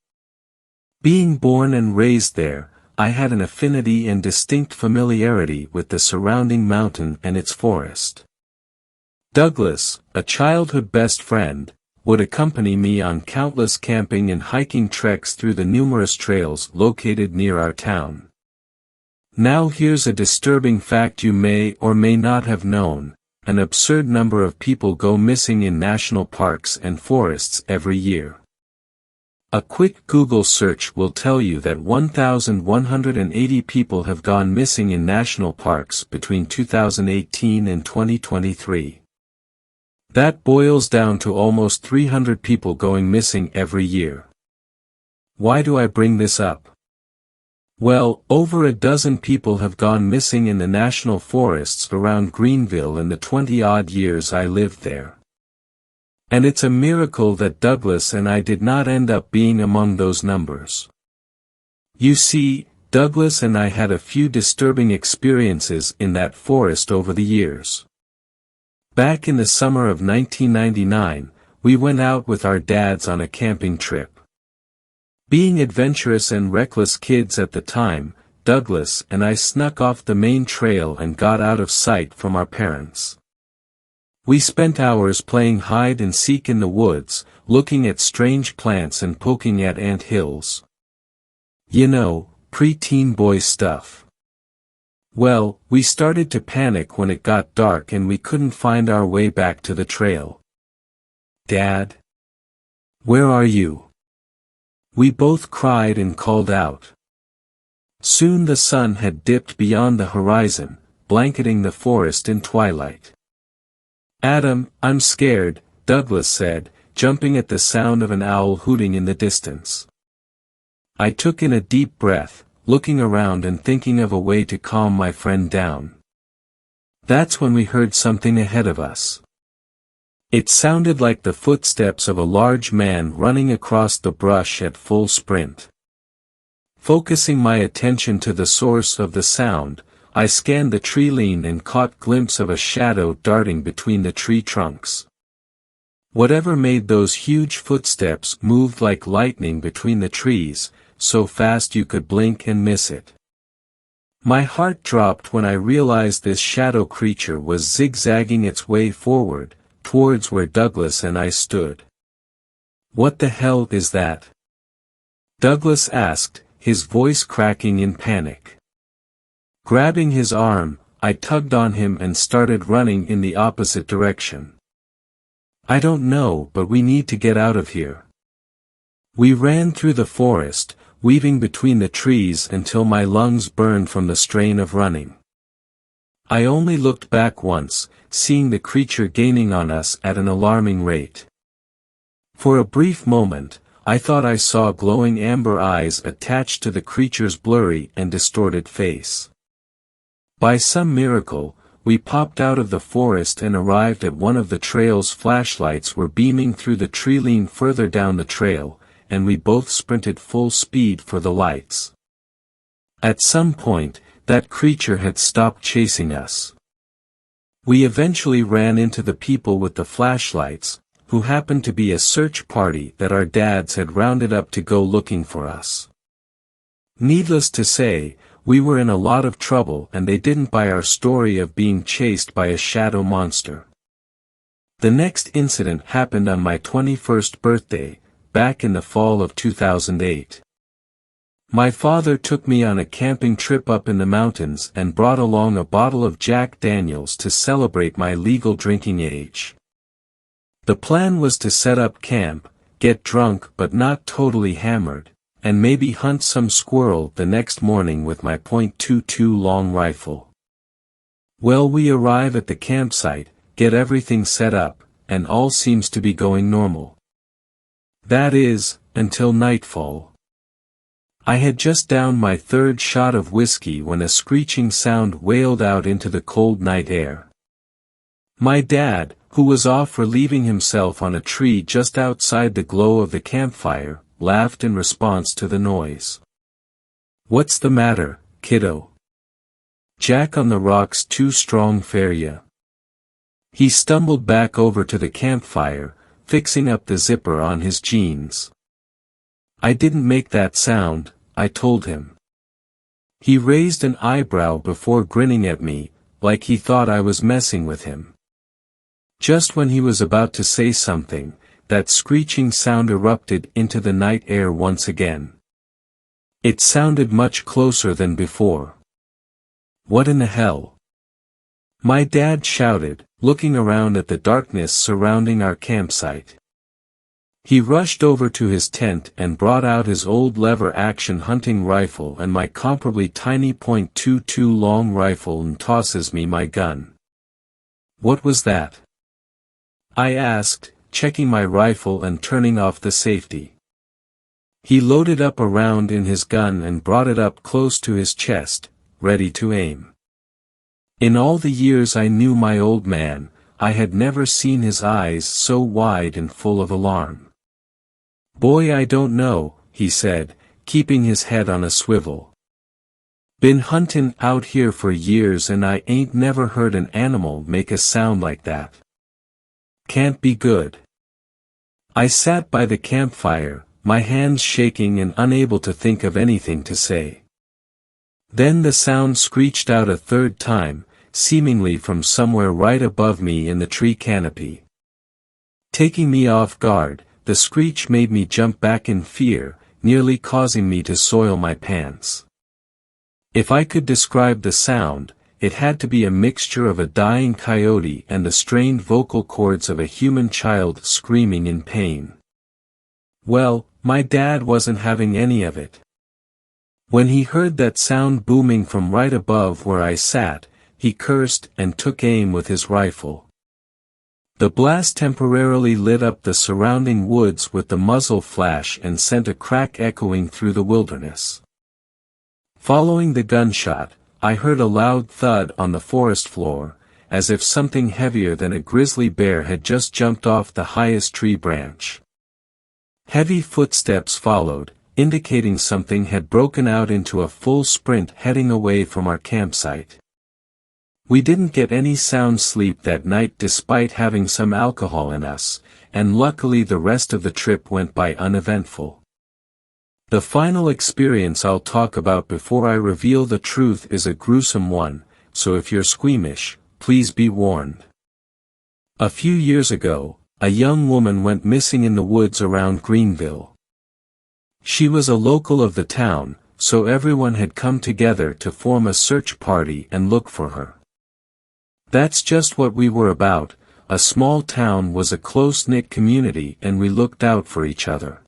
Being born and raised there, I had an affinity and distinct familiarity with the surrounding mountain and its forest. Douglas, a childhood best friend, would accompany me on countless camping and hiking treks through the numerous trails located near our town. Now here's a disturbing fact you may or may not have known: an absurd number of people go missing in national parks and forests every year. A quick Google search will tell you that 1,180 people have gone missing in national parks between 2018 and 2023. That boils down to almost 300 people going missing every year. Why do I bring this up? Well, over a dozen people have gone missing in the national forests around Greenville in the 20-odd years I lived there. And it's a miracle that Douglas and I did not end up being among those numbers. You see, Douglas and I had a few disturbing experiences in that forest over the years. Back in the summer of 1999, we went out with our dads on a camping trip. Being adventurous and reckless kids at the time, Douglas and I snuck off the main trail and got out of sight from our parents. We spent hours playing hide and seek in the woods, looking at strange plants and poking at ant hills. You know, pre-teen boy stuff. Well, we started to panic when it got dark and we couldn't find our way back to the trail. Dad? Where are you? We both cried and called out. Soon the sun had dipped beyond the horizon, blanketing the forest in twilight. Adam, I'm scared, Douglas said, jumping at the sound of an owl hooting in the distance. I took in a deep breath, looking around and thinking of a way to calm my friend down. That's when we heard something ahead of us. It sounded like the footsteps of a large man running across the brush at full sprint. Focusing my attention to the source of the sound, I scanned the tree line and caught a glimpse of a shadow darting between the tree trunks. Whatever made those huge footsteps moved like lightning between the trees, so fast you could blink and miss it. My heart dropped when I realized this shadow creature was zigzagging its way forward, towards where Douglas and I stood. What the hell is that? Douglas asked, his voice cracking in panic. Grabbing his arm, I tugged on him and started running in the opposite direction. I don't know, but we need to get out of here. We ran through the forest, weaving between the trees until my lungs burned from the strain of running. I only looked back once, seeing the creature gaining on us at an alarming rate. For a brief moment, I thought I saw glowing amber eyes attached to the creature's blurry and distorted face. By some miracle, we popped out of the forest and arrived at one of the trail's flashlights were beaming through the tree line further down the trail, and we both sprinted full speed for the lights. At some point, that creature had stopped chasing us. We eventually ran into the people with the flashlights, who happened to be a search party that our dads had rounded up to go looking for us. Needless to say, we were in a lot of trouble and they didn't buy our story of being chased by a shadow monster. The next incident happened on my 21st birthday, back in the fall of 2008. My father took me on a camping trip up in the mountains and brought along a bottle of Jack Daniels to celebrate my legal drinking age. The plan was to set up camp, get drunk but not totally hammered, and maybe hunt some squirrel the next morning with my .22 long rifle. Well, we arrive at the campsite, get everything set up, and all seems to be going normal. That is, until nightfall. I had just downed my third shot of whiskey when a screeching sound wailed out into the cold night air. My dad, who was off relieving himself on a tree just outside the glow of the campfire, laughed in response to the noise. What's the matter, kiddo? Jack on the rock's too strong for ya. He stumbled back over to the campfire, fixing up the zipper on his jeans. I didn't make that sound, I told him. He raised an eyebrow before grinning at me, like he thought I was messing with him. Just when he was about to say something, that screeching sound erupted into the night air once again. It sounded much closer than before. What in the hell? My dad shouted, looking around at the darkness surrounding our campsite. He rushed over to his tent and brought out his old lever-action hunting rifle and my comparably tiny .22 long rifle and tosses me my gun. What was that? I asked, checking my rifle and turning off the safety. He loaded up a round in his gun and brought it up close to his chest, ready to aim. In all the years I knew my old man, I had never seen his eyes so wide and full of alarm. Boy, I don't know, he said, keeping his head on a swivel. Been huntin' out here for years and I ain't never heard an animal make a sound like that. Can't be good. I sat by the campfire, my hands shaking and unable to think of anything to say. Then the sound screeched out a third time, seemingly from somewhere right above me in the tree canopy. Taking me off guard, the screech made me jump back in fear, nearly causing me to soil my pants. If I could describe the sound, it had to be a mixture of a dying coyote and the strained vocal cords of a human child screaming in pain. Well, my dad wasn't having any of it. When he heard that sound booming from right above where I sat, he cursed and took aim with his rifle. The blast temporarily lit up the surrounding woods with the muzzle flash and sent a crack echoing through the wilderness. Following the gunshot, I heard a loud thud on the forest floor, as if something heavier than a grizzly bear had just jumped off the highest tree branch. Heavy footsteps followed, indicating something had broken out into a full sprint heading away from our campsite. We didn't get any sound sleep that night despite having some alcohol in us, and luckily the rest of the trip went by uneventful. The final experience I'll talk about before I reveal the truth is a gruesome one, so if you're squeamish, please be warned. A few years ago, a young woman went missing in the woods around Greenville. She was a local of the town, so everyone had come together to form a search party and look for her. That's just what we were about. A small town was a close-knit community and we looked out for each other.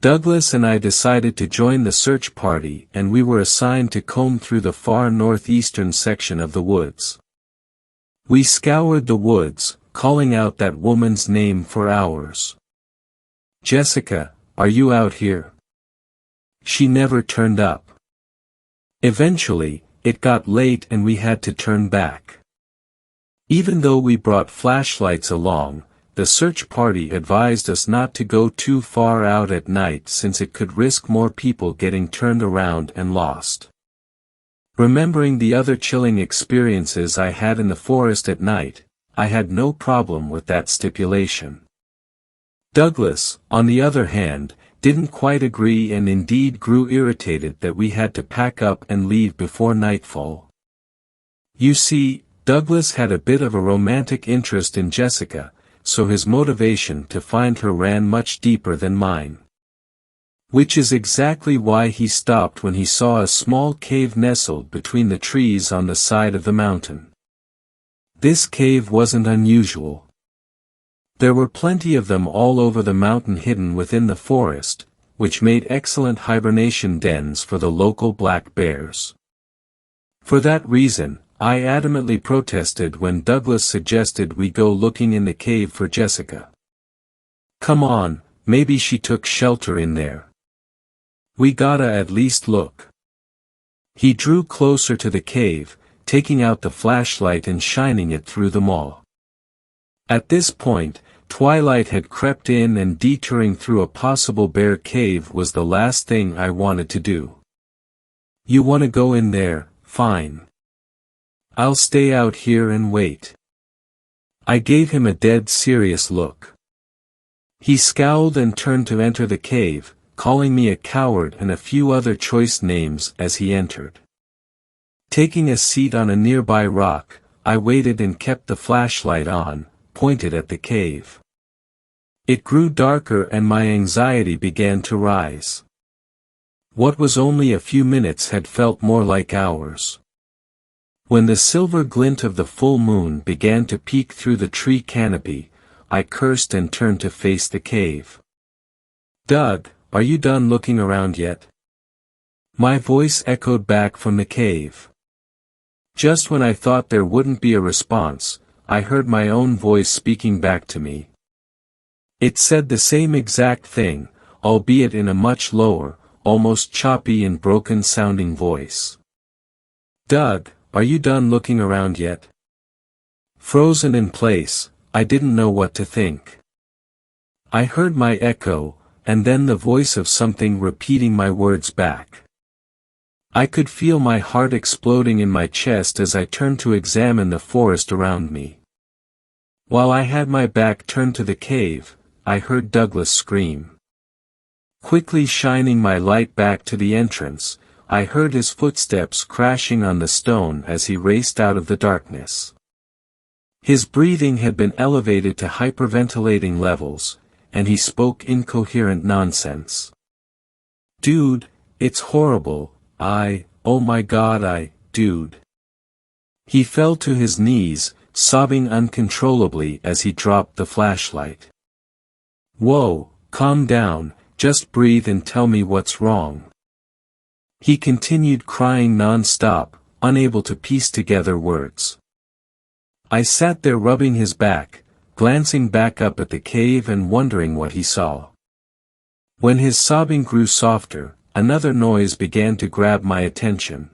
Douglas and I decided to join the search party and we were assigned to comb through the far northeastern section of the woods. We scoured the woods, calling out that woman's name for hours. "Jessica, are you out here?" She never turned up. Eventually, it got late and we had to turn back. Even though we brought flashlights along, the search party advised us not to go too far out at night since it could risk more people getting turned around and lost. Remembering the other chilling experiences I had in the forest at night, I had no problem with that stipulation. Douglas, on the other hand, didn't quite agree and indeed grew irritated that we had to pack up and leave before nightfall. You see, Douglas had a bit of a romantic interest in Jessica, so his motivation to find her ran much deeper than mine. Which is exactly why he stopped when he saw a small cave nestled between the trees on the side of the mountain. This cave wasn't unusual. There were plenty of them all over the mountain hidden within the forest, which made excellent hibernation dens for the local black bears. For that reason, I adamantly protested when Douglas suggested we go looking in the cave for Jessica. "Come on, maybe she took shelter in there. We gotta at least look." He drew closer to the cave, taking out the flashlight and shining it through them all. At this point, twilight had crept in and detouring through a possible bear cave was the last thing I wanted to do. "You wanna go in there, fine. I'll stay out here and wait." I gave him a dead serious look. He scowled and turned to enter the cave, calling me a coward and a few other choice names as he entered. Taking a seat on a nearby rock, I waited and kept the flashlight on, pointed at the cave. It grew darker and my anxiety began to rise. What was only a few minutes had felt more like hours. When the silver glint of the full moon began to peek through the tree canopy, I cursed and turned to face the cave. "Doug, are you done looking around yet?" My voice echoed back from the cave. Just when I thought there wouldn't be a response, I heard my own voice speaking back to me. It said the same exact thing, albeit in a much lower, almost choppy and broken-sounding voice. "Doug, are you done looking around yet?" Frozen in place, I didn't know what to think. I heard my echo, and then the voice of something repeating my words back. I could feel my heart exploding in my chest as I turned to examine the forest around me. While I had my back turned to the cave, I heard Douglas scream. Quickly shining my light back to the entrance, I heard his footsteps crashing on the stone as he raced out of the darkness. His breathing had been elevated to hyperventilating levels, and he spoke incoherent nonsense. "Dude, it's horrible, oh my god, dude." He fell to his knees, sobbing uncontrollably as he dropped the flashlight. "Whoa, calm down, just breathe and tell me what's wrong." He continued crying non-stop, unable to piece together words. I sat there rubbing his back, glancing back up at the cave and wondering what he saw. When his sobbing grew softer, another noise began to grab my attention.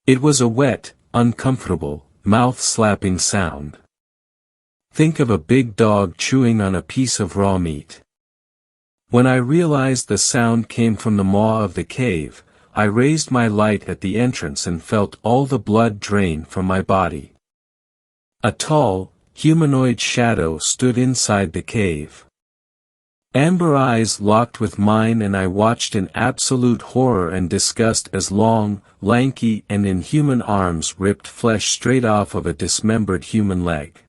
It was a wet, uncomfortable, mouth-slapping sound. Think of a big dog chewing on a piece of raw meat. When I realized the sound came from the maw of the cave, I raised my light at the entrance and felt all the blood drain from my body. A tall, humanoid shadow stood inside the cave. Amber eyes locked with mine, and I watched in absolute horror and disgust as long, lanky and inhuman arms ripped flesh straight off of a dismembered human leg.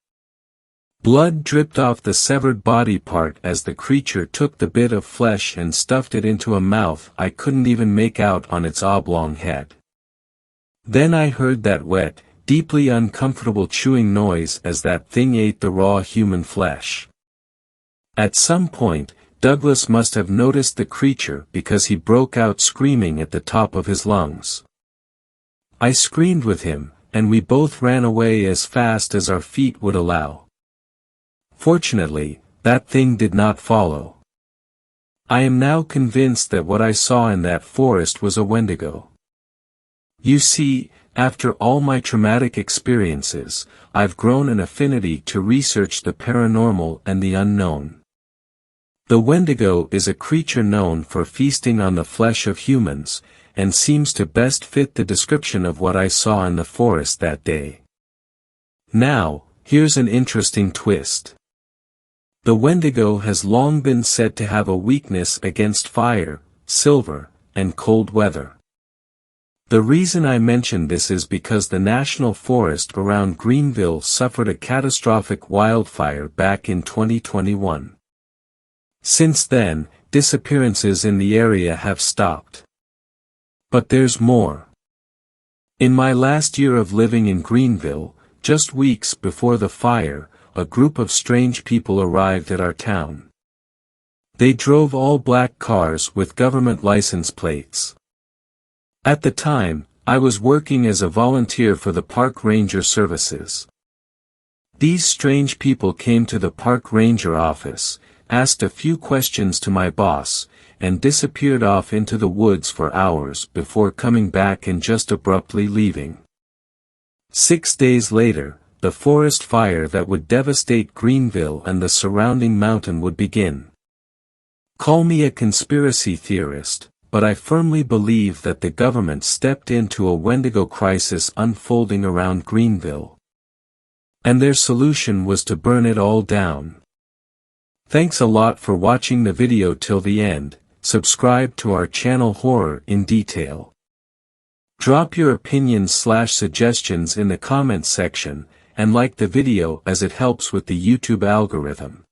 Blood dripped off the severed body part as the creature took the bit of flesh and stuffed it into a mouth I couldn't even make out on its oblong head. Then I heard that wet, deeply uncomfortable chewing noise as that thing ate the raw human flesh. At some point, Douglas must have noticed the creature because he broke out screaming at the top of his lungs. I screamed with him, and we both ran away as fast as our feet would allow. Fortunately, that thing did not follow. I am now convinced that what I saw in that forest was a Wendigo. You see, after all my traumatic experiences, I've grown an affinity to research the paranormal and the unknown. The Wendigo is a creature known for feasting on the flesh of humans, and seems to best fit the description of what I saw in the forest that day. Now, here's an interesting twist. The Wendigo has long been said to have a weakness against fire, silver, and cold weather. The reason I mention this is because the national forest around Greenville suffered a catastrophic wildfire back in 2021. Since then, disappearances in the area have stopped. But there's more. In my last year of living in Greenville, just weeks before the fire, a group of strange people arrived at our town. They drove all black cars with government license plates. At the time, I was working as a volunteer for the park ranger services. These strange people came to the park ranger office, asked a few questions to my boss, and disappeared off into the woods for hours before coming back and just abruptly leaving. 6 days later, the forest fire that would devastate Greenville and the surrounding mountain would begin. Call me a conspiracy theorist, but I firmly believe that the government stepped into a Wendigo crisis unfolding around Greenville. And their solution was to burn it all down. Thanks a lot for watching the video till the end. Subscribe to our channel Horror in Detail. Drop your opinions/suggestions in the comments section, and like the video as it helps with the YouTube algorithm.